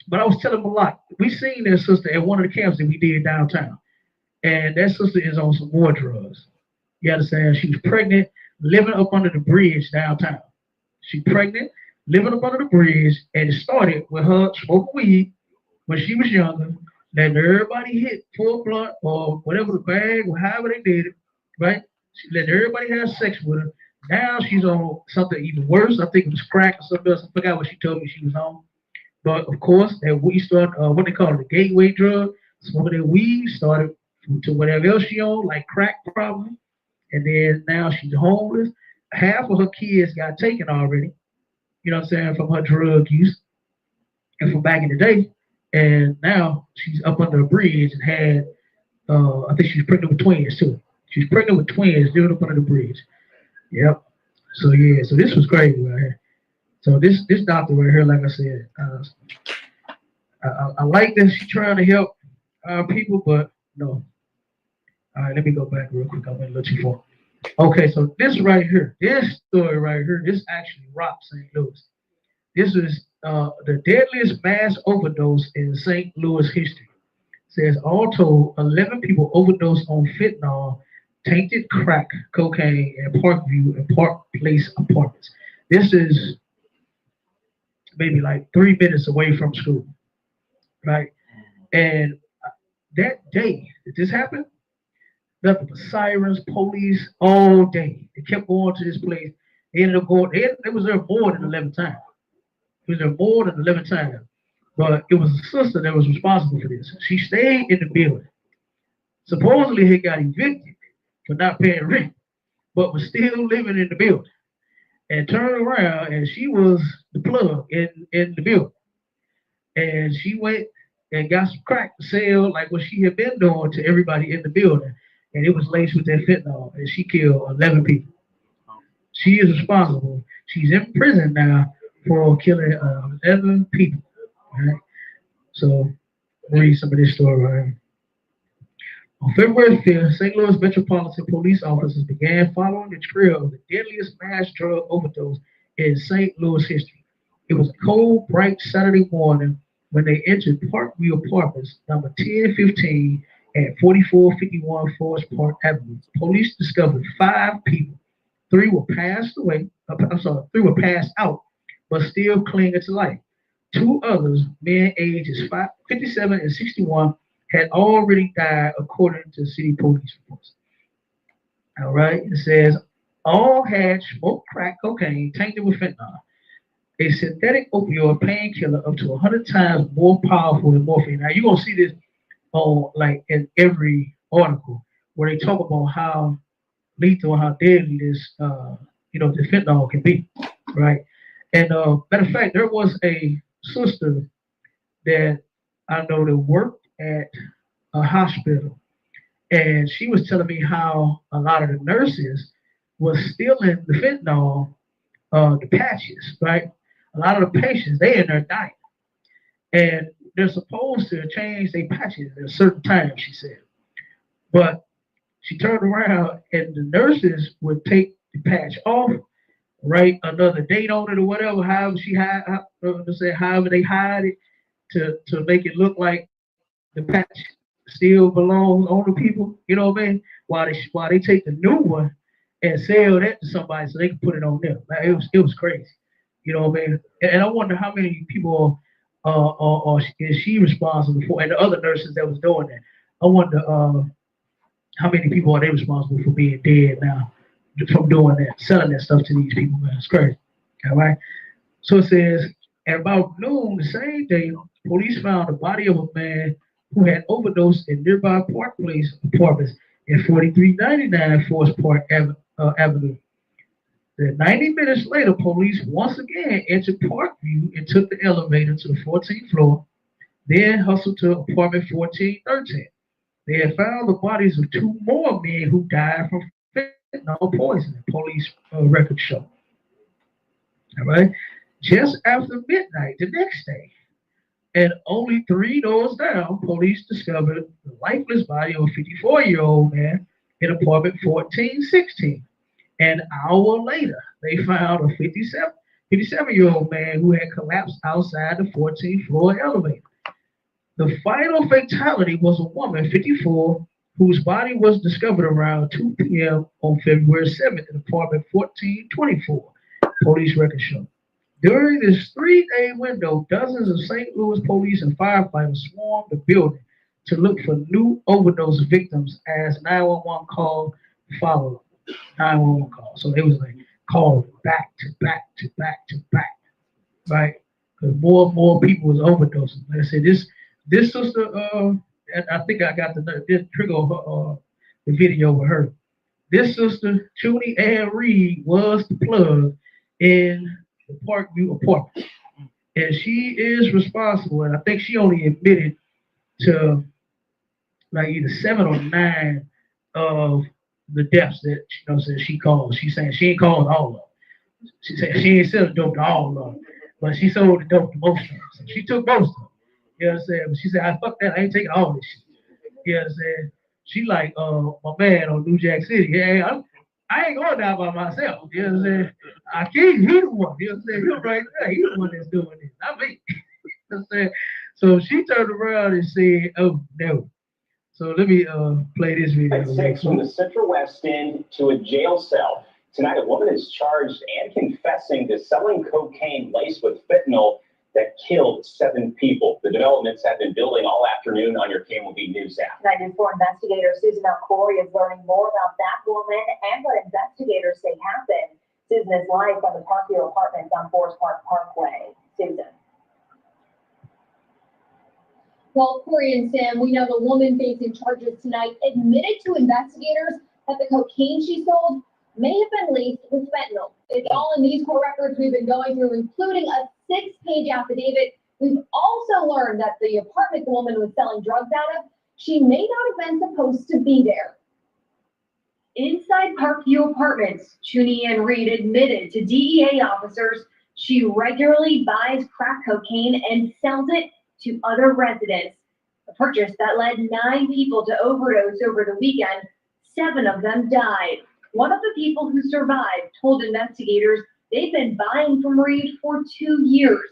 But I was telling Malak, we seen that sister at one of the camps that we did downtown. And that sister is on some more drugs. You understand? She was pregnant, living up under the bridge downtown. She pregnant, living up under the bridge, and it started with her smoking weed when she was younger, letting everybody hit full blunt or whatever the bag or however they did it, right? She let everybody have sex with her. Now she's on something even worse. I think it was crack or something else. I forgot what she told me she was on. But of course, that weed started, what they call it, the gateway drug. Smoking that weed started to whatever else she on, like crack problem. And then now she's homeless. half of her kids got taken already. You know what I'm saying, from her drug use and from back in the day. And now she's up under a bridge and had, I think she's pregnant with twins too. She's pregnant with twins living up under the bridge. Yep. So yeah, so this was crazy right here. So this doctor right here, like I said, I like that she's trying to help people, but no. All right, let me go back real quick. I went a little too far. Okay, so this right here, this story right here, this actually rocked St. Louis. This is the deadliest mass overdose in St. Louis history. Says all told, 11 people overdosed on fentanyl, tainted crack cocaine in Parkview and Park Place apartments. This is maybe like 3 minutes away from school, right? And that day that this happened, nothing but sirens, police all day. They kept going to this place. They ended up going. They was there more than 11 times. It was there more than 11 times. But it was a sister that was responsible for this. She stayed in the building. Supposedly, he got evicted for not paying rent, but was still living in the building. And turned around, and she was the plug in the building. And she went and got some crack to sell, like what she had been doing to everybody in the building. And it was laced with that fentanyl, and she killed 11 people. She is responsible. She's in prison now for killing 11 people. Right? So, read some of this story right here. On February 5th, St. Louis Metropolitan Police officers began following the trail of the deadliest mass drug overdose in St. Louis history. It was a cold, bright Saturday morning when they entered Parkview Apartments, number 1015 at 4451 Forest Park Avenue. Police discovered 5 people. 3 were passed away. I'm sorry, 3 were passed out, but still clinging to life. 2 others, men ages 57 and 61, had already died, according to city police reports. All right, it says all had smoked crack cocaine tainted with fentanyl, a synthetic opioid painkiller up to 100 times more powerful than morphine. Now you're gonna see this on like in every article where they talk about how lethal and how deadly this, the fentanyl can be, right? And matter of fact, there was a sister that I know that worked at a hospital, and she was telling me how a lot of the nurses was stealing the fentanyl, the patches, right? A lot of the patients they in there dying, and they're supposed to change their patches at a certain time. She said, but she turned around and the nurses would take the patch off, write another date on it or whatever, however she hide, however they hide it to make it look like the patch still belongs on the people. You know what I mean? While they take the new one and sell that to somebody so they can put it on them. Like, it was crazy. You know what I mean? And I wonder how many people is she responsible for, and the other nurses that was doing that. I wonder how many people are they responsible for being dead now from doing that, selling that stuff to these people, man. It's crazy. All right. So it says, at about noon the same day, police found the body of a man who had overdosed in nearby Park Place apartments at 4399 Forest Park Avenue. Then 90 minutes later, police once again entered Parkview and took the elevator to the 14th floor, then hustled to apartment 1413. They had found the bodies of 2 more men who died from fentanyl poisoning, police records show. All right. Just after midnight the next day, and only 3 doors down, police discovered the lifeless body of a 54-year-old man in apartment 1416. An hour later, they found a 57-year-old man who had collapsed outside the 14th floor elevator. The final fatality was a woman, 54, whose body was discovered around 2 p.m. on February 7th in apartment 1424, police records show. During this 3-day window, dozens of St. Louis police and firefighters swarmed the building to look for new overdose victims as 911 call followed 911 call. So it was like called back to back to back to back, right? Because more and more people was overdosing. Like I said, this sister, I think I got the trigger of her, the video of her this sister, Junie Ann Reed, was the plug in the Parkview apartment. And she is responsible, and I think she only admitted to like either 7 or 9 of the deaths that said she caused. She's saying she ain't caused all of them. She said she ain't sold the dope to all of them, but she sold the dope to most of them. So she took most of them. You know what I'm saying? But she said, I fuck that, I ain't taking all this shit. You know what I'm saying? She like my man on New Jack City. Hey, I ain't going down by myself. You know what I'm saying? I can't, he the one. You know what I'm saying? He's right there. He's the one that's doing this, not me. You know what I'm saying? So she turned around and said, oh no. So let me play this video. At 6 from the Central West End to a jail cell. Tonight, a woman is charged and confessing to selling cocaine laced with fentanyl that killed 7 people. The developments have been building all afternoon on your KMOV News app. 94 investigator Susan Corey is learning more about that woman and what investigators say happened. Susan is live from the Parkview Apartments on Forest Park Parkway. Susan. Well, Corey and Sam, we know the woman facing charges tonight admitted to investigators that the cocaine she sold may have been laced with fentanyl. It's all in these court records we've been going through, including a 6-page affidavit. We've also learned that the apartment the woman was selling drugs out of, she may not have been supposed to be there. Inside Parkview Apartments, Junie Ann Reed admitted to DEA officers she regularly buys crack cocaine and sells it to other residents. A purchase that led 9 people to overdose over the weekend. 7 of them died. One of the people who survived told investigators they've been buying from Reed for 2 years.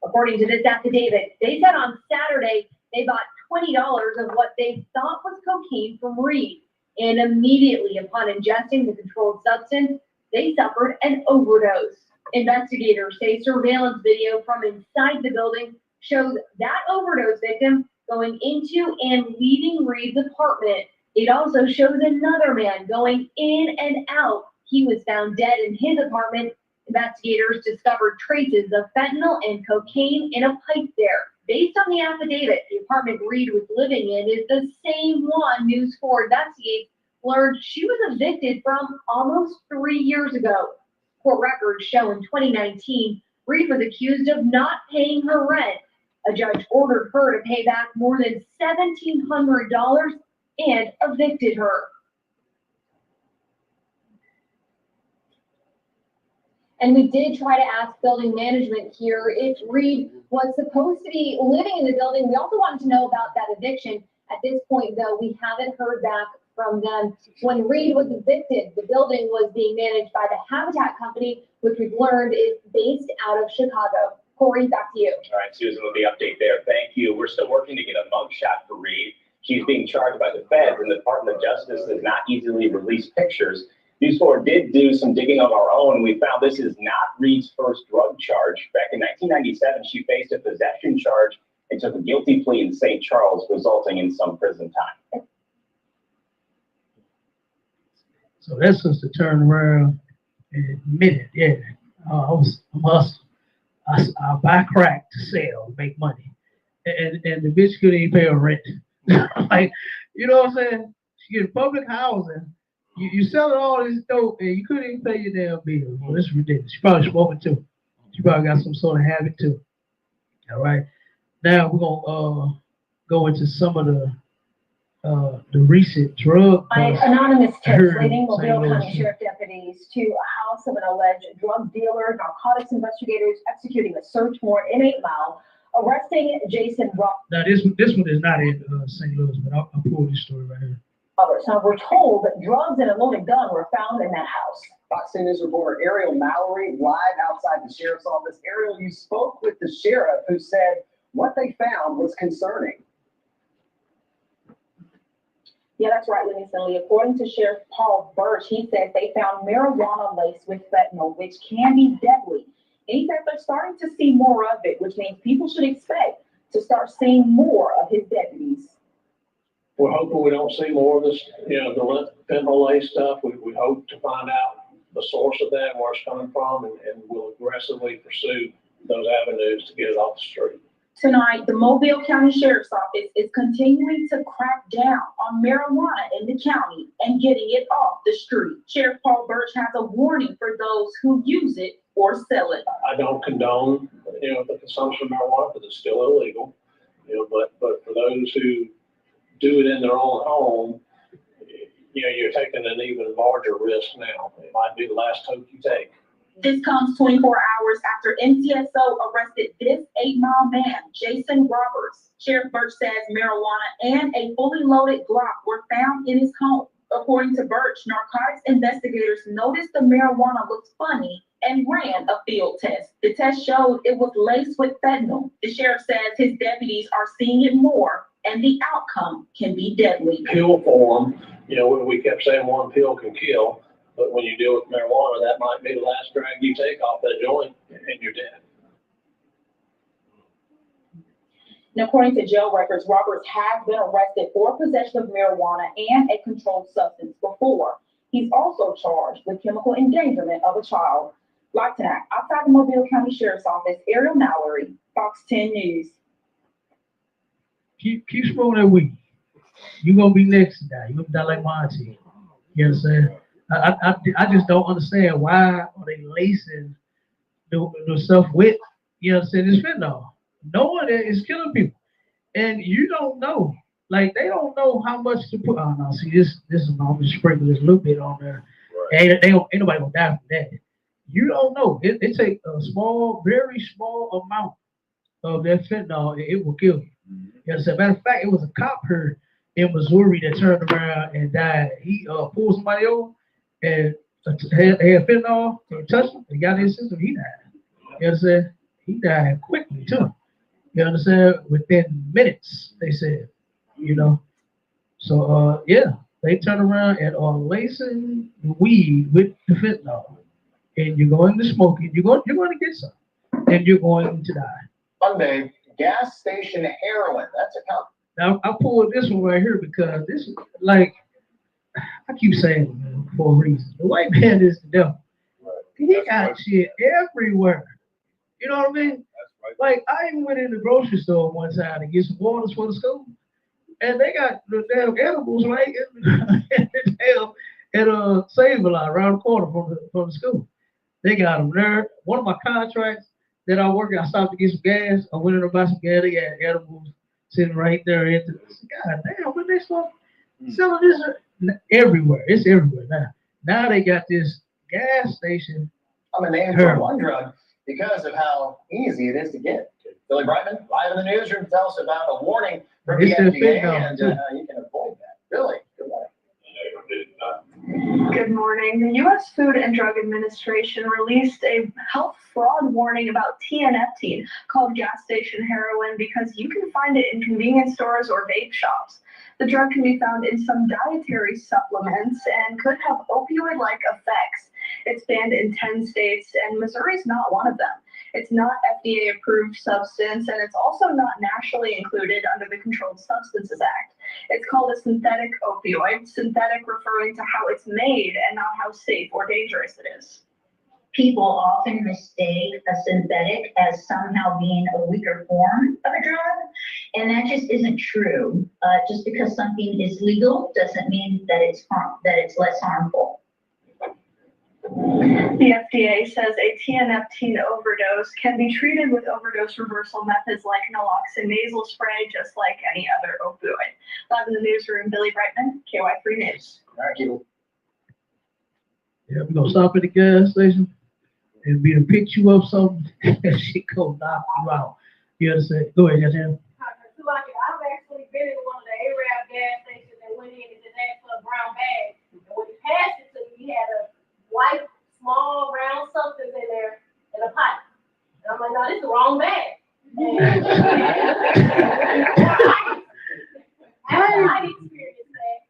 According to this affidavit, they said on Saturday they bought $20 of what they thought was cocaine from Reed. And immediately upon ingesting the controlled substance, they suffered an overdose. Investigators say surveillance video from inside the building shows that overdose victim going into and leaving Reed's apartment. It also shows another man going in and out. He was found dead in his apartment. Investigators discovered traces of fentanyl and cocaine in a pipe there. Based on the affidavit, the apartment Reed was living in is the same one News 4 investigates learned she was evicted from almost 3 years ago. Court records show in 2019, Reed was accused of not paying her rent. A judge ordered her to pay back more than $1,700 and evicted her. And we did try to ask building management here if Reed was supposed to be living in the building. We also wanted to know about that eviction. At this point, though, we haven't heard back from them. When Reed was evicted, the building was being managed by the Habitat Company, which we've learned is based out of Chicago. Corey, back to you. All right, Susan, with the update there. Thank you. We're still working to get a mugshot for Reed. She's being charged by the feds, and the Department of Justice does not easily release pictures. News 4 did do some digging of our own. We found this is not Reed's first drug charge. Back in 1997, she faced a possession charge and took a guilty plea in St. Charles, resulting in some prison time. So that sister turned around and admitted, yeah, I was a hustler. I buy crack to sell, make money. And the bitch couldn't even pay her rent. Like, you know what I'm saying? She get public housing. You selling all this dope and you couldn't even pay your damn bills. Well, that's ridiculous. She probably smoking too. She probably got some sort of habit too. All right. Now we're gonna go into some of the recent drug. Anonymous tips leading Mobile County Sheriff deputies to a house of an alleged drug dealer. Narcotics investigators executing a search warrant in 8 Mile, arresting Jason Roberts. Now this one is not in St. Louis, but I'll pull this story right here. Now we're told that drugs and a loaded gun were found in that house. Fox News reporter Ariel Mallory live outside the sheriff's office. Ariel, you spoke with the sheriff who said what they found was concerning. Yeah, that's right, Lenny Lee. According to Sheriff Paul Birch, he said they found marijuana laced with fentanyl, which can be deadly. And he said they're starting to see more of it, which means people should expect to start seeing more of his deputies. We're hoping we don't see more of this, the fentanyl laced stuff. We hope to find out the source of that, where it's coming from, and we'll aggressively pursue those avenues to get it off the street. Tonight, the Mobile County Sheriff's Office is continuing to crack down on marijuana in the county and getting it off the street. Sheriff Paul Birch has a warning for those who use it or sell it. I don't condone, the consumption of marijuana because it's still illegal. But for those who do it in their own home, you're taking an even larger risk now. It might be the last toke you take. This comes 24 hours after NCSO arrested this 8-mile man, Jason Roberts. Sheriff Birch says marijuana and a fully loaded Glock were found in his home. According to Birch, narcotics investigators noticed the marijuana looked funny and ran a field test. The test showed it was laced with fentanyl. The sheriff says his deputies are seeing it more, and the outcome can be deadly. Pill form, we kept saying one pill can kill. But when you deal with marijuana, that might be the last drag you take off that joint and you're dead. And according to jail records, Roberts has been arrested for possession of marijuana and a controlled substance before. He's also charged with chemical endangerment of a child. Live tonight, outside the Mobile County Sheriff's Office, Ariel Mallory, Fox 10 News. Keep smoking that weed. You're going to be next to die. You're going to die like my auntie. You understand? I just don't understand why are they lacing the stuff with, this fentanyl, knowing that it's killing people. And you don't know. Like, they don't know how much to put. Oh, no, see, this is, I'm just sprinkle this little bit on there. Right. Ain't nobody going to die from that. You don't know. It takes a small, very small amount of that fentanyl, and it will kill you. As a matter of fact, it was a cop here in Missouri that turned around and died. He pulled somebody over and had fentanyl and touched him and got in his system. He died. You understand? He died quickly too. You understand? Within minutes, they said. So they turn around and are lacing the weed with the fentanyl, and you're going to smoke it. You're going to get some, and you're going to die. Monday, gas station heroin. That's a count. Now I pulled this one right here because this is like I keep saying it, man, for a reason. The white man is the devil. Right. He got shit everywhere. You know what I mean? That's right. Like I even went in the grocery store one time to get some waters for the school, and they got the damn edibles right in the damn at Save-A-Lot around the corner from the school. They got them there. One of my contracts that I work at, I stopped to get some gas. I went in to buy some gas. They got edibles sitting right there. God damn, what they selling this everywhere? It's everywhere now. Now they got this gas station. I'm a name for one drug because of how easy it is to get. Billy Brightman, live in the newsroom, tell us about a warning from the FDA and you can avoid that. Billy, good morning. Good morning. The U.S. Food and Drug Administration released a health fraud warning about TNFT called gas station heroin because you can find it in convenience stores or vape shops. The drug can be found in some dietary supplements and could have opioid-like effects. It's banned in 10 states, and Missouri is not one of them. It's not FDA-approved substance, and it's also not nationally included under the Controlled Substances Act. It's called a synthetic opioid, synthetic referring to how it's made and not how safe or dangerous it is. People often mistake a synthetic as somehow being a weaker form of a drug, and that just isn't true. Just because something is legal doesn't mean that it's less harmful. The FDA says a TNFT overdose can be treated with overdose reversal methods like naloxone nasal spray, just like any other opioid. Live in the newsroom, Billy Brightman, KY3 News. Thank you. Yeah, we're going to stop at the gas station and be to pick you up something and shit go knock you out. You understand? Go ahead, Jim. I've actually been in one of the Arab gas stations and went in and just asked for a brown bag. And when he passed it to me, he had a white, small, round substance in there in a pipe. And I'm like, no, this is the wrong bag. I experienced that.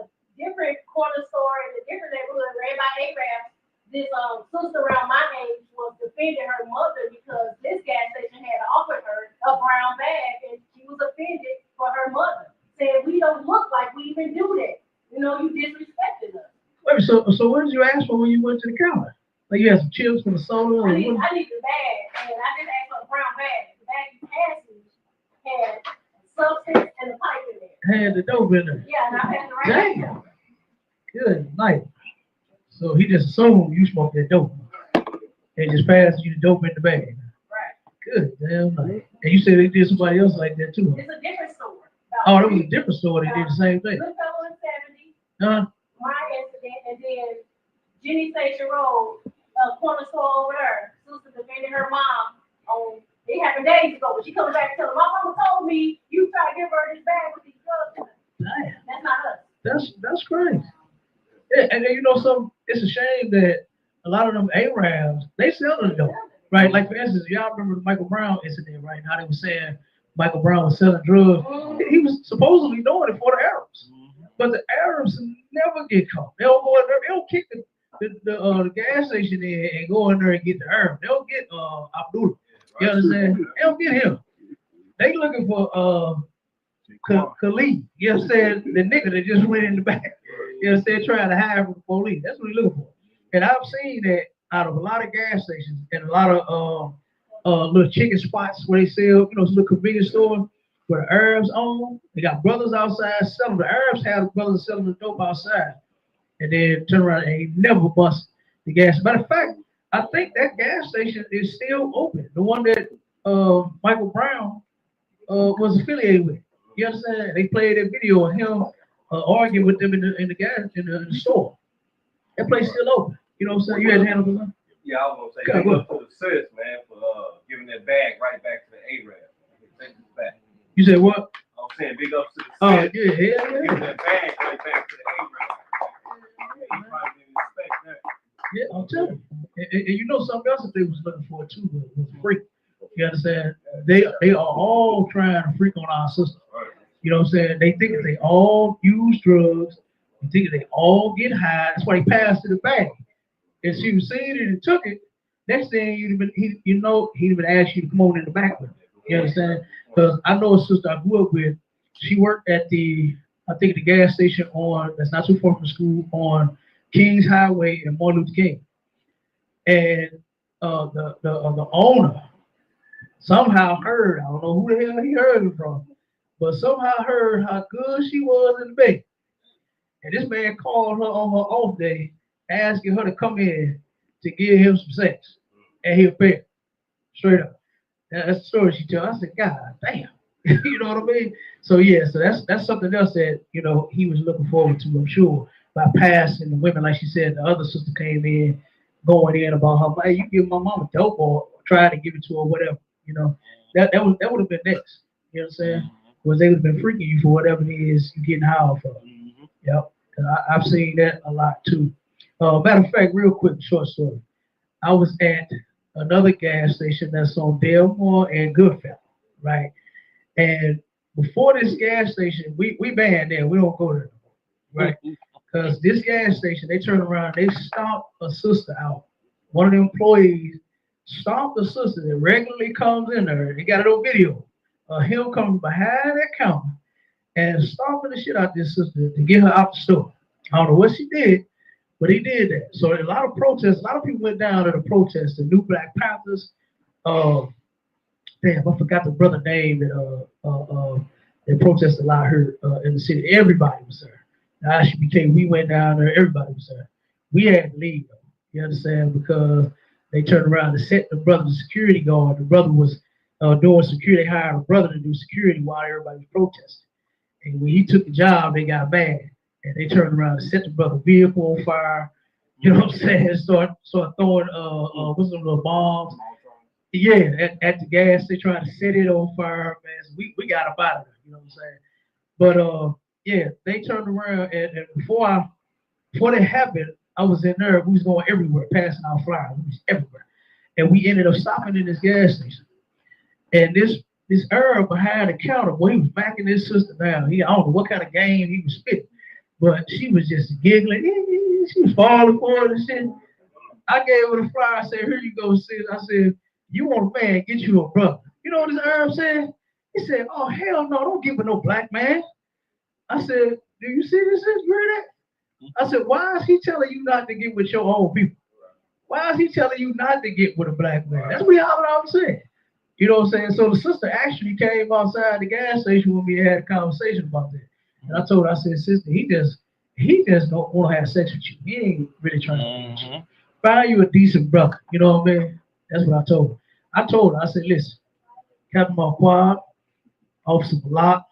A different corner store in a different neighborhood ran by Arabs. This sister around my age was defending her mother because this gas station had offered her a brown bag and she was offended for her mother, saying we don't look like we even do that. You disrespecting us. Wait, so what did you ask for when you went to the counter? Like you had some chips and a soda? I need the bag, and I just asked for a brown bag. The bag you passed me had substance and the pipe in there. Had the dope in there. Yeah, and I had the right. Damn. Good night. So he just assumed you smoked that dope. And just passed you the dope in the bag. Right. Good damn night. And you said they did somebody else like that too. It's a different store. Oh, that was a different store. They did the same thing. Good fellow in 70. Huh? My incident, and then Jenny Station Road, corner store over there. Sister defended her mom on. It happened days ago, but she comes back and tells her, my mama told me you try to give her this bag with these drugs in it. Damn. That's not us. That's crazy. Yeah, and then it's a shame that a lot of them Arabs, they sell the dope, right? Like for instance, y'all remember the Michael Brown incident, right? How they were saying Michael Brown was selling drugs. He was supposedly doing it for the Arabs, but the Arabs never get caught. They don't go in there. They don't kick the gas station in and go in there and get the Arab. They don't get Abdullah. You understand? They don't get him. They looking for Khalid. You understand? The nigga that just went in the back. You understand? Trying to hide from the police. That's what he looking for. And I've seen that out of a lot of gas stations and a lot of little chicken spots where they sell, some little convenience stores where the Arabs own. They got brothers outside selling. The Arabs have brothers selling the dope outside, and then turn around and he never bust the gas. Matter of fact, I think that gas station is still open. The one that Michael Brown was affiliated with. You understand? They played a video of him arguing with them in the store. That place still open. You know what I'm saying? You had to handle something? Yeah, I was gonna say, big up to the sis, man, for giving that bag right back to the Arab. Take it back. You said what? I was saying, big up to the sis. Oh, yeah. Giving that bag right back to the Arab. Yeah, you probably didn't expect that. Yeah, I'm telling you. And something else that they was looking for too was free. You understand? They are all trying to freak on our system. You know what I'm saying? They think that they all use drugs. They think that they all get high. That's why they passed to the bag. If she was seeing it and took it, next thing he'd have been asked you to come on in the back with him. You understand? Because I know a sister I grew up with. She worked at the gas station that's not too far from school on Kings Highway and Martin Luther King. And the owner somehow heard, I don't know who the hell he heard it from, but somehow heard how good she was in the bed. And this man called her on her off day, asking her to come in to give him some sex. And he'll pay her. Straight up. That's the story she told. I said, God damn. You know what I mean? So that's something else that, he was looking forward to, I'm sure, by passing the women, like she said, the other sister came in, going in about her, hey, you give my mama dope or try to give it to her, whatever, that would have been next. You know what I'm saying? Because they would have been freaking you for whatever it is you're getting high for. Yep. I've seen that a lot too. Matter of fact, real quick, short story. I was at another gas station that's on Delmore and Goodfellow, right? And before this gas station, we banned there. We don't go there, right? Because this gas station, they turn around, they stomp a sister out. One of the employees stomped a sister that regularly comes in there. They got it on video. Him coming behind that counter and stomping the shit out this sister to get her out the store. I don't know what she did, but he did that. So a lot of protests, a lot of people went down to the protest, the New Black Panthers. Damn, I forgot the brother name that protested a lot here in the city. Everybody was there. We went down there, everybody was there. We had to leave, though. You understand? Because they turned around and set the brother the security guard. The brother was doing security. They hired a brother to do security while everybody was protesting. And when he took the job, they got mad. And they turned around and set the brother's vehicle on fire. You know what I'm saying? Start throwing what's some little bombs. Yeah, at the gas, they trying to set it on fire, man. So we got up out of there, you know what I'm saying? But they turned around and before that happened, I was in there. We was going everywhere, passing out flyers. We was everywhere. And we ended up stopping in this gas station. And this Arab behind the counter, boy, he was backing his sister down. I don't know what kind of game he was spitting, but she was just giggling. She was falling for it and shit. I gave her the flyer. I said, here you go, sis. I said, you want a man, get you a brother. You know what this Arab said? He said, oh, hell no, don't give her no black man. I said, do you see this? You hear that? I said, why is he telling you not to get with your own people? Why is he telling you not to get with a black man? That's what y'all saying. You know what I'm saying? So the sister actually came outside the gas station with me and had a conversation about that. And I told her, I said, sister, he just don't want to have sex with you. He ain't really trying to get you. Find you a decent brother. You know what I mean? That's what I told her. I told her, I said, listen, Captain Marquardt, Officer Block,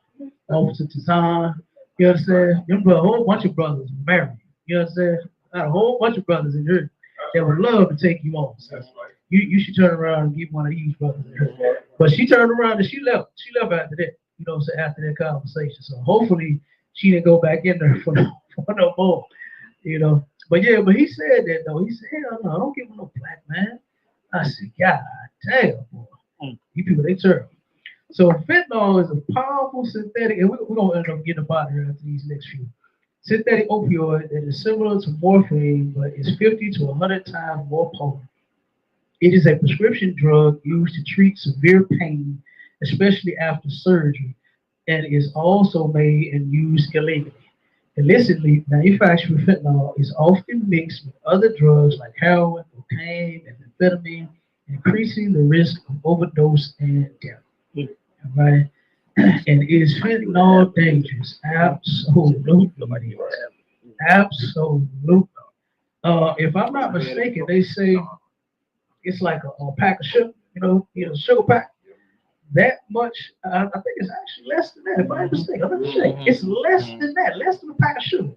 Officer Tazan, you understand? Them a whole bunch of brothers married. You understand? Got a whole bunch of brothers in here that would love to take you on. So you should turn around and get one of these brothers in here. But she turned around and she left. She left after that. You know what I'm saying? After that conversation. So hopefully she didn't go back in there for no more. You know. But yeah, but he said that though. He said, hell no, I don't give him no black man. I said, God damn, boy. You people, they terrible. So fentanyl is a powerful synthetic, and we're going to end up getting about here after these next few. Synthetic opioid that is similar to morphine, but is 50 to 100 times more potent. It is a prescription drug used to treat severe pain, especially after surgery, and is also made and used illegally. Illicitly manufactured fentanyl is often mixed with other drugs like heroin, cocaine, and amphetamine, increasing the risk of overdose and death. Right? And is fentanyl dangerous? Absolutely. Absolutely. If I'm not mistaken, they say it's like a pack of sugar, sugar pack. That much, I think it's actually less than that. If I'm not mistaken, let me check. It's less than that, less than a pack of sugar.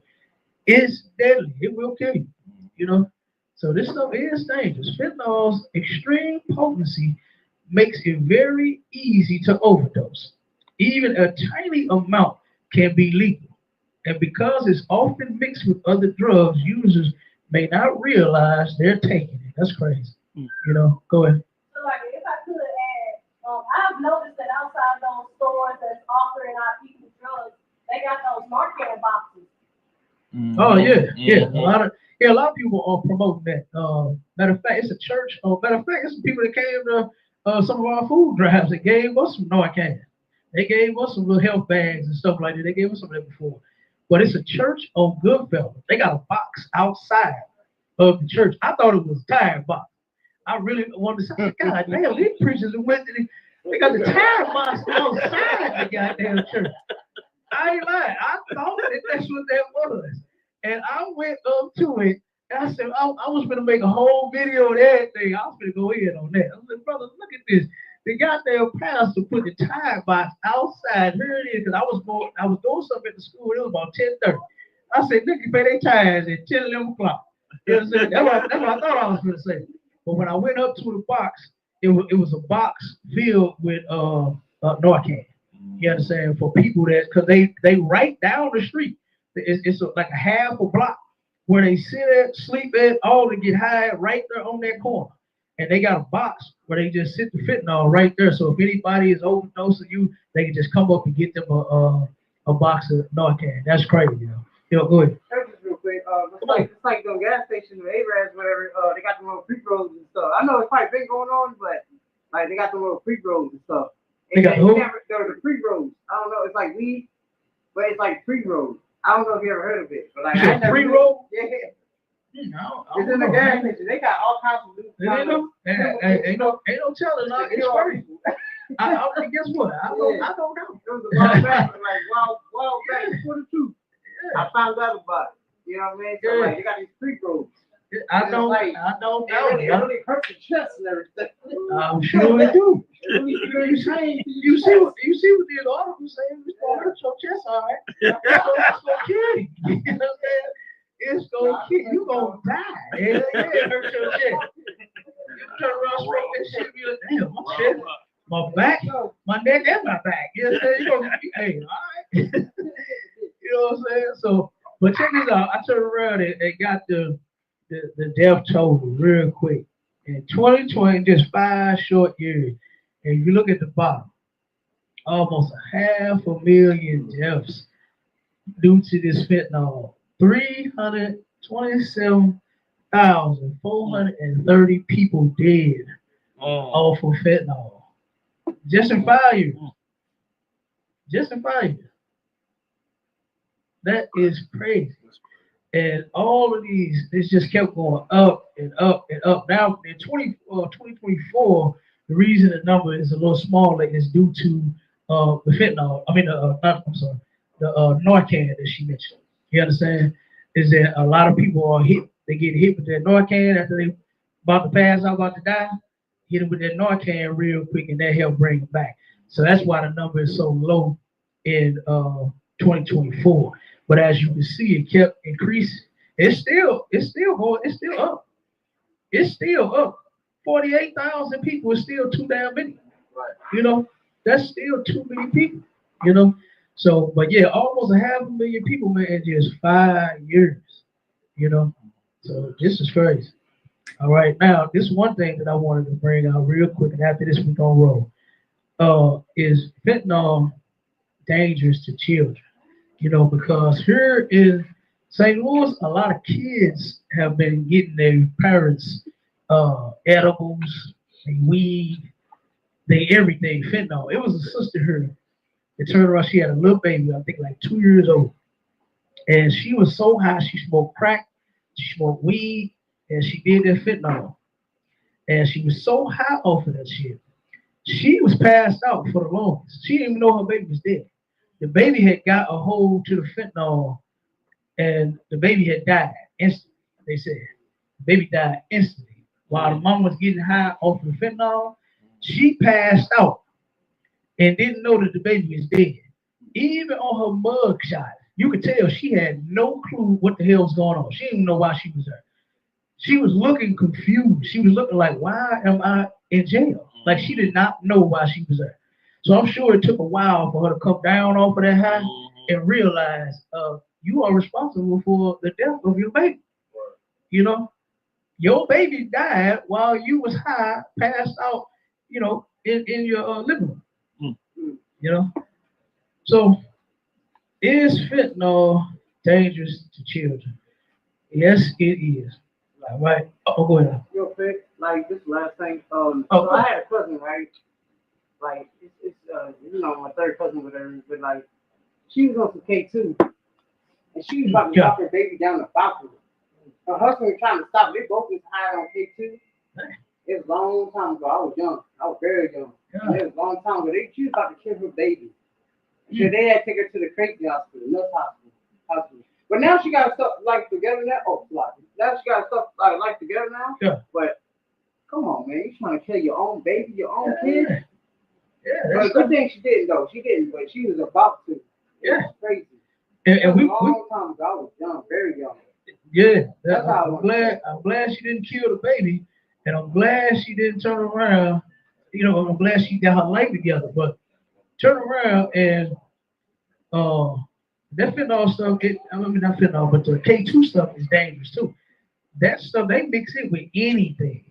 It's deadly. It will kill you. You know. So this stuff is dangerous. Fentanyl's extreme potency makes it very easy to overdose. Even a tiny amount can be lethal. And because it's often mixed with other drugs, users may not realize they're taking it. That's crazy. You know, go ahead. So like if I could add, I've noticed that outside those stores that's offering our people drugs, they got those Narcan boxes. Oh yeah. A lot of people are promoting that. Matter of fact, it's a church. Matter of fact, it's some people that came to some of our food drives that gave us some Narcan. They gave us some little health bags and stuff like that. They gave us some of that before. But it's a church on Goodfellas. They got a box outside of the church. I thought it was a tire box. I really wanted to say, God damn, these preachers went to they got the tire box outside the goddamn church. I ain't lying. I thought that that's what that was. And I went up to it and I said, I was going to make a whole video of that thing. I was going to go in on that. I said, brother, look at this. The goddamn pastor put the tire box outside. Here it is, because I was doing something at the school. It was about 10:30. I said, nigga, pay their tires at 10, 11 o'clock. You know what I'm saying? That's what I thought I was going to say. But when I went up to the box, it was a box filled with Narcan. You understand? For people that, because they right down the street. It's like a half a block where they sit at, sleep at, all to get high right there on that corner. And they got a box where they just sit the fentanyl right there. So if anybody is overdosing you, they can just come up and get them a box of Narcan. That's crazy, you know. Go ahead. Just real quick, it's like those gas stations, the A-Rads, whatever. They got the little pre-rolls and stuff. I know it's probably been going on, but like they got the little pre-rolls and stuff. They got who? The pre-rolls. I don't know. It's like weed, but it's like pre-rolls. I don't know if you ever heard of it, but like I pre-roll. Yeah. No, it's in the gas station. They got all kinds of new. Ain't no telling. It's crazy. Guess what? I don't know. It was a while back, like while back in 22. I found out about it. You know what I mean? So like they got these pre-rolls. I don't know. It really hurts your chest and everything. I'm sure it do. You see what the article saying? It's gonna hurt your chest, all right? It's gonna kill you. You know what I'm saying? It's gonna kill you. You gonna die. Yeah, it hurts your chest. You turn around, stroke that shit, be like, damn, my chest, my back, my neck, and my back. You know what I'm saying? You gonna be, hey, all right. You know what I'm saying? So, but check this out. I turned around and got the death toll real quick. In 2020, just 5 short years, and you look at the bottom, almost 500,000 deaths due to this fentanyl. 327,430 people dead off of fentanyl. Just in 5 years. Just in 5 years. That is crazy. And all of these, this just kept going up and up and up. Now in 2024, the reason the number is a little smaller is due to the fentanyl. I mean, I'm sorry, the Narcan that she mentioned. You understand? Is that a lot of people are hit? They get hit with that Narcan after they about to pass out, about to die. Hit them with that Narcan real quick, and that help bring them back. So that's why the number is so low in 2024. But as you can see, it kept increasing. It's still going. It's still up. It's still up. 48,000 people is still too damn many. Right. You know, that's still too many people. You know, so but yeah, almost 500,000 people, man, in just 5 years. You know, so this is crazy. All right, now this one thing that I wanted to bring out real quick, and after this we gonna roll. Is fentanyl dangerous to children? You know, because here in St. Louis, a lot of kids have been getting their parents edibles, they weed, they everything fentanyl. It was a sister here that turned around. She had a little baby, I think like 2 years old, and she was so high. She smoked crack, she smoked weed, and she did that fentanyl. And she was so high off of that shit. She was passed out for the longest. She didn't even know her baby was dead. The baby had got a hold to the fentanyl, and the baby had died instantly. They said the baby died instantly. While the mom was getting high off of the fentanyl, she passed out and didn't know that the baby was dead. Even on her mug shot, you could tell she had no clue what the hell was going on. She didn't even know why she was there. She was looking confused. She was looking like, why am I in jail? Like she did not know why she was there. So I'm sure it took a while for her to come down off of that high and realize you are responsible for the death of your baby. You know, your baby died while you was high, passed out, you know, in your living room. You know, so is fentanyl dangerous to children? Yes, it is. All right. Oh, go ahead. Real quick, like this last thing. Oh, So I had a cousin, right? Like it's you know, my third cousin with her, but like she was on some K2, and she was about to drop her baby down the balcony. Her husband was trying to stop. They both was high on K2. It was a long time ago. I was young. I was very young. And it was a long time ago. She was about to kill her baby. So they had to take her to the crazy hospital, nurse hospital. But now she got stuff like together now. Oh, now she got stuff like together now. Yeah. But come on, man, you trying to kill your own baby, your own kid? Yeah. But good thing she didn't though. She didn't, but she was about to. Yeah. Crazy. And we a long time ago. I was young, very young. Yeah. That's how I'm glad she didn't kill the baby, and I'm glad she didn't turn around. You know, I'm glad she got her life together. But turn around and that fentanyl stuff, I mean not fentanyl, but the K2 stuff is dangerous too. That stuff, they mix it with anything.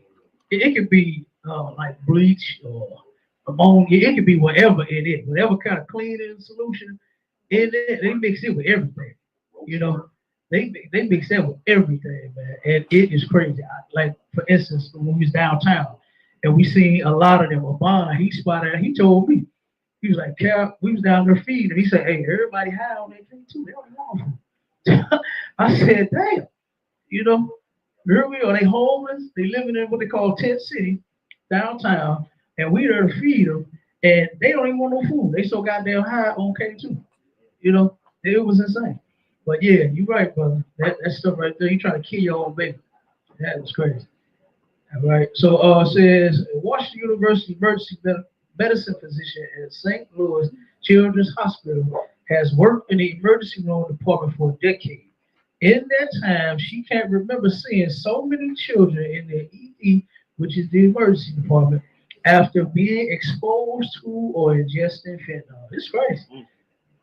It could be like bleach or ammonia. It could be whatever it is, whatever kind of cleaning solution in it. They mix it with everything. You know, they mix that with everything, man, and it is crazy. Like for instance, when we was downtown and we seen a lot of them. Obama, he spotted. He told me. He was like, Cal, we was down there feeding. He said, hey, everybody high on that thing too. They don't want food. I said, damn, you know, here we are. They homeless. They living in what they call tent city downtown, and we there to feed them, and they don't even want no food. They so goddamn high on K2. You know, it was insane. But yeah, you're right, brother. That stuff right there, you trying to kill your own baby. That was crazy. All right. So it says Washington University emergency medicine physician at St. Louis Children's Hospital has worked in the emergency room department for a decade. In that time, she can't remember seeing so many children in the ED, which is the emergency department, after being exposed to or ingesting fentanyl. It's crazy.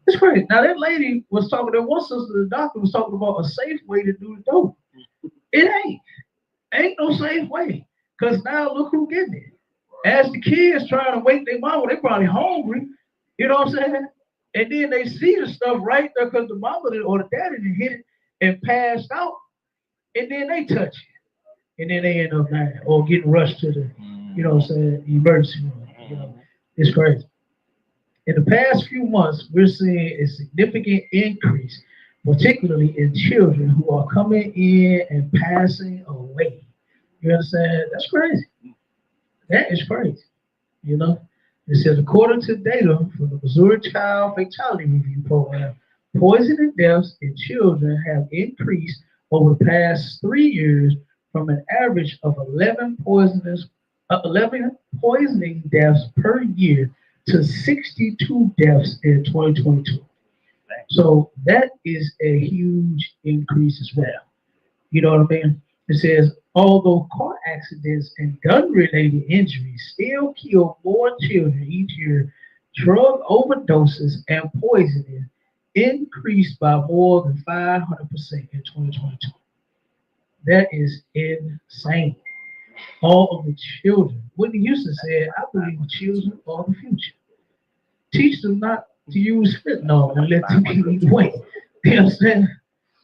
It's crazy. Now that lady was talking, that one sister, the doctor was talking about a safe way to do the dope. It ain't no safe way. Cause now look who getting it. As the kids trying to wake their mama, they probably hungry. You know what I'm saying? And then they see the stuff right there because the mama or the daddy didn't hit it and passed out. And then they touch it. And then they end up dying or getting rushed to the, you know what I'm saying, emergency room. You know, it's crazy. In the past few months, we're seeing a significant increase, particularly in children who are coming in and passing away. You understand? That's crazy. That is crazy. You know, it says according to data from the Missouri Child Fatality Review Program, poisoning deaths in children have increased over the past 3 years from an average of 11 poisoning deaths per year to 62 deaths in 2022. So that is a huge increase as well. You know what I mean? It says, although car accidents and gun-related injuries still kill more children each year, drug overdoses and poisoning increased by more than 500% in 2022. That is insane. All of the children. Whitney Houston said, I believe the children are the future. Teach them not to use fentanyl and let them keep away. You know what I'm saying?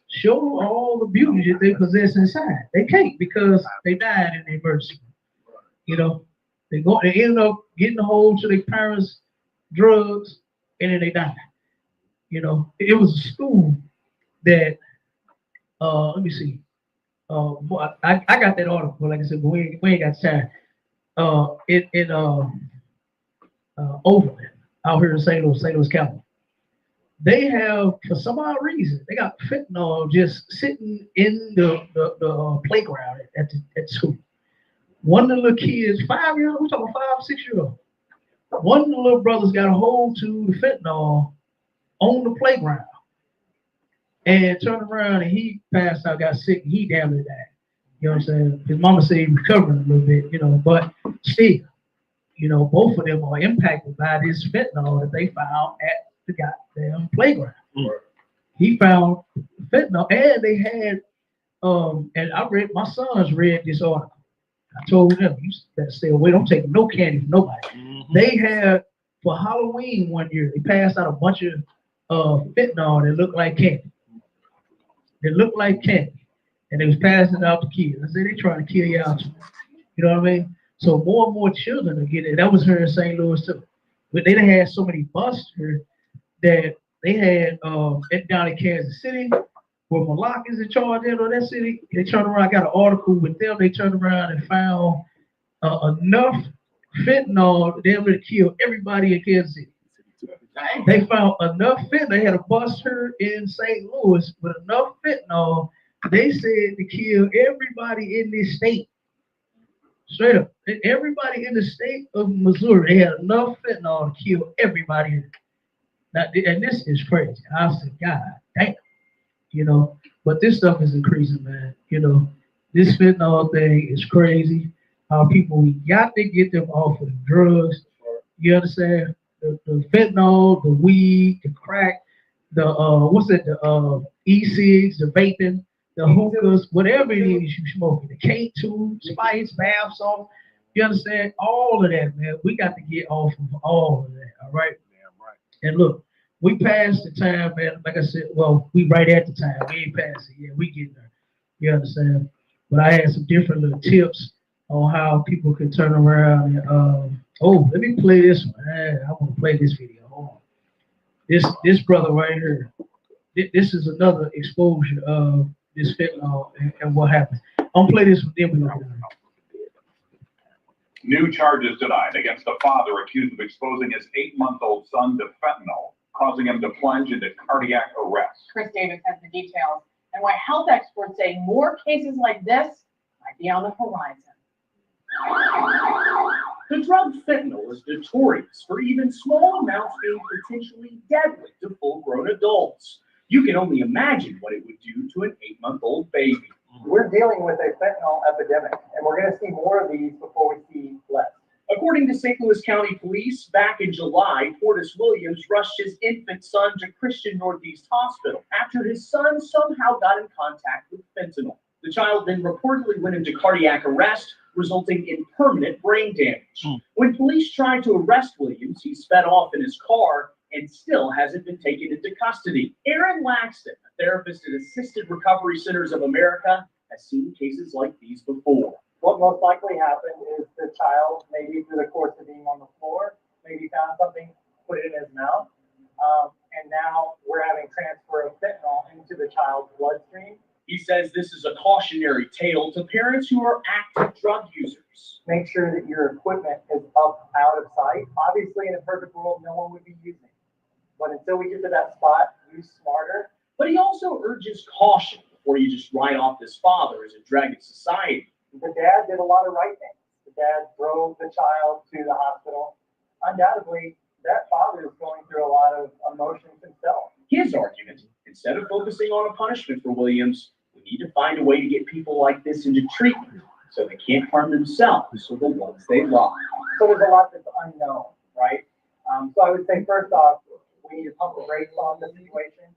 Show them all the beauty that they possess inside. They can't because they died in the emergency. You know, they end up getting a hold to their parents' drugs and then they die. You know, it was a school that let me see. I got that article, like I said, but we ain't got time. In Overland, out here in St. Louis County. They have, for some odd reason, they got fentanyl just sitting in the playground at school. One of the little kids, 5 years old, we're talking 5, 6 years old. One of the little brothers got a hold to the fentanyl on the playground and turned around and he passed out, got sick, and he damn near died. You know what I'm saying? His mama said he recovering a little bit, you know, but still, you know, both of them are impacted by this fentanyl that they found at the goddamn playground. He found fentanyl, and they had, and my sons read this article. I told them, you better stay away, don't take no candy from nobody. They had, for Halloween one year, they passed out a bunch of fentanyl that looked like candy. They looked like candy. And they was passing it out to kids. I said, they trying to kill you out. You know what I mean? So more and more children are getting it. That was here in St. Louis too. But they done had so many busts here that they had down in Kansas City, where Malak is in charge of that city. They turned around, I got an article with them. They turned around and found enough fentanyl damn near to kill everybody in Kansas City. They found enough fentanyl. They had a bust here in St. Louis with enough fentanyl, they said, to kill everybody in this state. Straight up. Everybody in the state of Missouri, they had enough fentanyl to kill everybody. Now, and this is crazy. I said, God damn. You know, but this stuff is increasing, man. You know, this fentanyl thing is crazy. How people, we got to get them off of the drugs. You understand? The fentanyl, the weed, the crack, the the e-cigs, the vaping, the hookahs, whatever it is you smoking, the K2, spice, bath salt. You understand? All of that, man. We got to get off of all of that. All right. And look, we passed the time, man. Like I said, well, we right at the time. We ain't passed it yet. We getting there. You understand? But I had some different little tips on how people can turn around and let me play this one. I want to play this video. Hold on. This brother right here. This is another exposure of this fentanyl and what happened. I'm gonna play this with them. New charges denied against the father accused of exposing his 8-month-old son to fentanyl, causing him to plunge into cardiac arrest. Chris Davis has the details and why health experts say more cases like this might be on the horizon. The drug fentanyl is notorious for even small amounts being potentially deadly to full-grown adults. You can only imagine what it would do to an 8-month-old baby. We're dealing with a fentanyl epidemic, and we're going to see more of these before we see less. According to St. Louis County Police, back in July, Portis Williams rushed his infant son to Christian Northeast Hospital after his son somehow got in contact with fentanyl. The child then reportedly went into cardiac arrest, resulting in permanent brain damage. When police tried to arrest Williams, he sped off in his car and still hasn't been taken into custody. Aaron Laxton, a therapist at Assisted Recovery Centers of America, has seen cases like these before. What most likely happened is the child, maybe through the course of being on the floor, maybe found something, put it in his mouth, and now we're having transfer of fentanyl into the child's bloodstream, He says this is a cautionary tale to parents who are active drug users. Make sure that your equipment is up out of sight. Obviously, in a perfect world, no one would be using it. But until we get to that spot, use smarter. But he also urges caution before you just write off this father as a drag in society. The dad did a lot of right things. The dad drove the child to the hospital. Undoubtedly, that father is going through a lot of emotions himself. His argument, instead of focusing on a punishment for Williams, we need to find a way to get people like this into treatment so they can't harm themselves or the ones they love. So there's a lot that's unknown, right? So I would say, first off, we need to pump the brakes on the situation.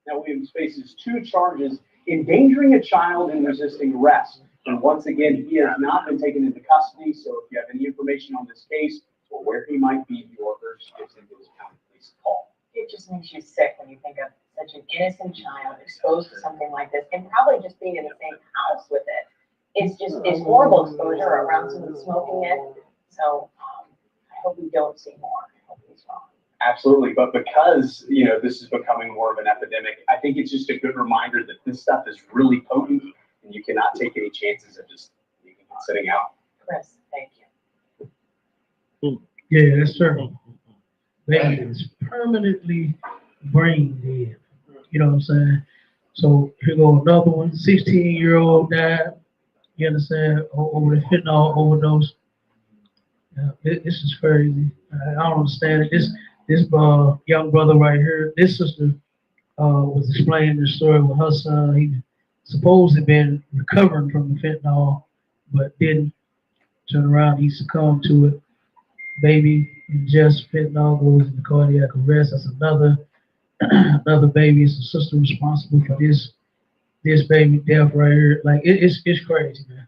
Now Williams faces 2 charges: endangering a child and resisting arrest. And once again, he has not been taken into custody. So if you have any information on this case or where he might be, your urge gives him his county police call. It just makes you sick when you think of such an innocent child exposed to something like this, and probably just being in the same house with it. It's horrible exposure around someone smoking it. So I hope we don't see more. I hope he's wrong. Absolutely, but because this is becoming more of an epidemic, I think it's just a good reminder that this stuff is really potent, and you cannot take any chances of just leaving it sitting out. Chris, thank you. Yeah, that's true. Baby is permanently brain dead. You know what I'm saying? So here go another one. 16-year-old died. You understand? Over the fentanyl overdose. This is crazy. I don't understand it. This young brother right here, this sister was explaining this story with her son. He supposedly been recovering from the fentanyl, but didn't turn around. He succumbed to it. Baby ingests fentanyl, goes into cardiac arrest. That's another baby. It's the sister responsible for this baby death right here. Like it's crazy, man.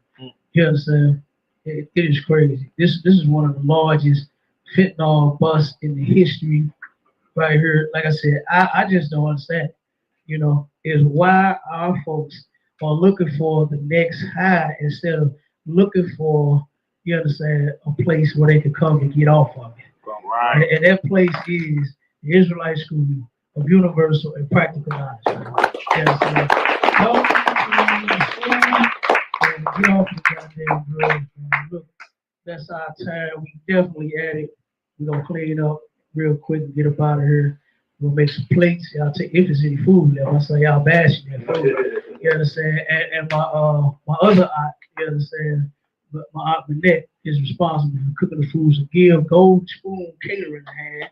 You understand? It is crazy. This is one of the largest fentanyl busts in the history right here. Like I said, I just don't understand. Is why our folks are looking for the next high instead of looking for, you understand, a place where they can come and get off of it. Right. And that place is the Israelite School of Universal and Practical Knowledge. You understand? Don't get off the goddamn drugs, man. Look, that's our time. We definitely at it. We're gonna clean up real quick and get up out of here. We'll make some plates. Y'all take if there's any food left. I say y'all bashing that food. You understand? And my other aunt, you understand? But my aunt Manette is responsible for cooking the foods and give Gold Spoon Catering a hand.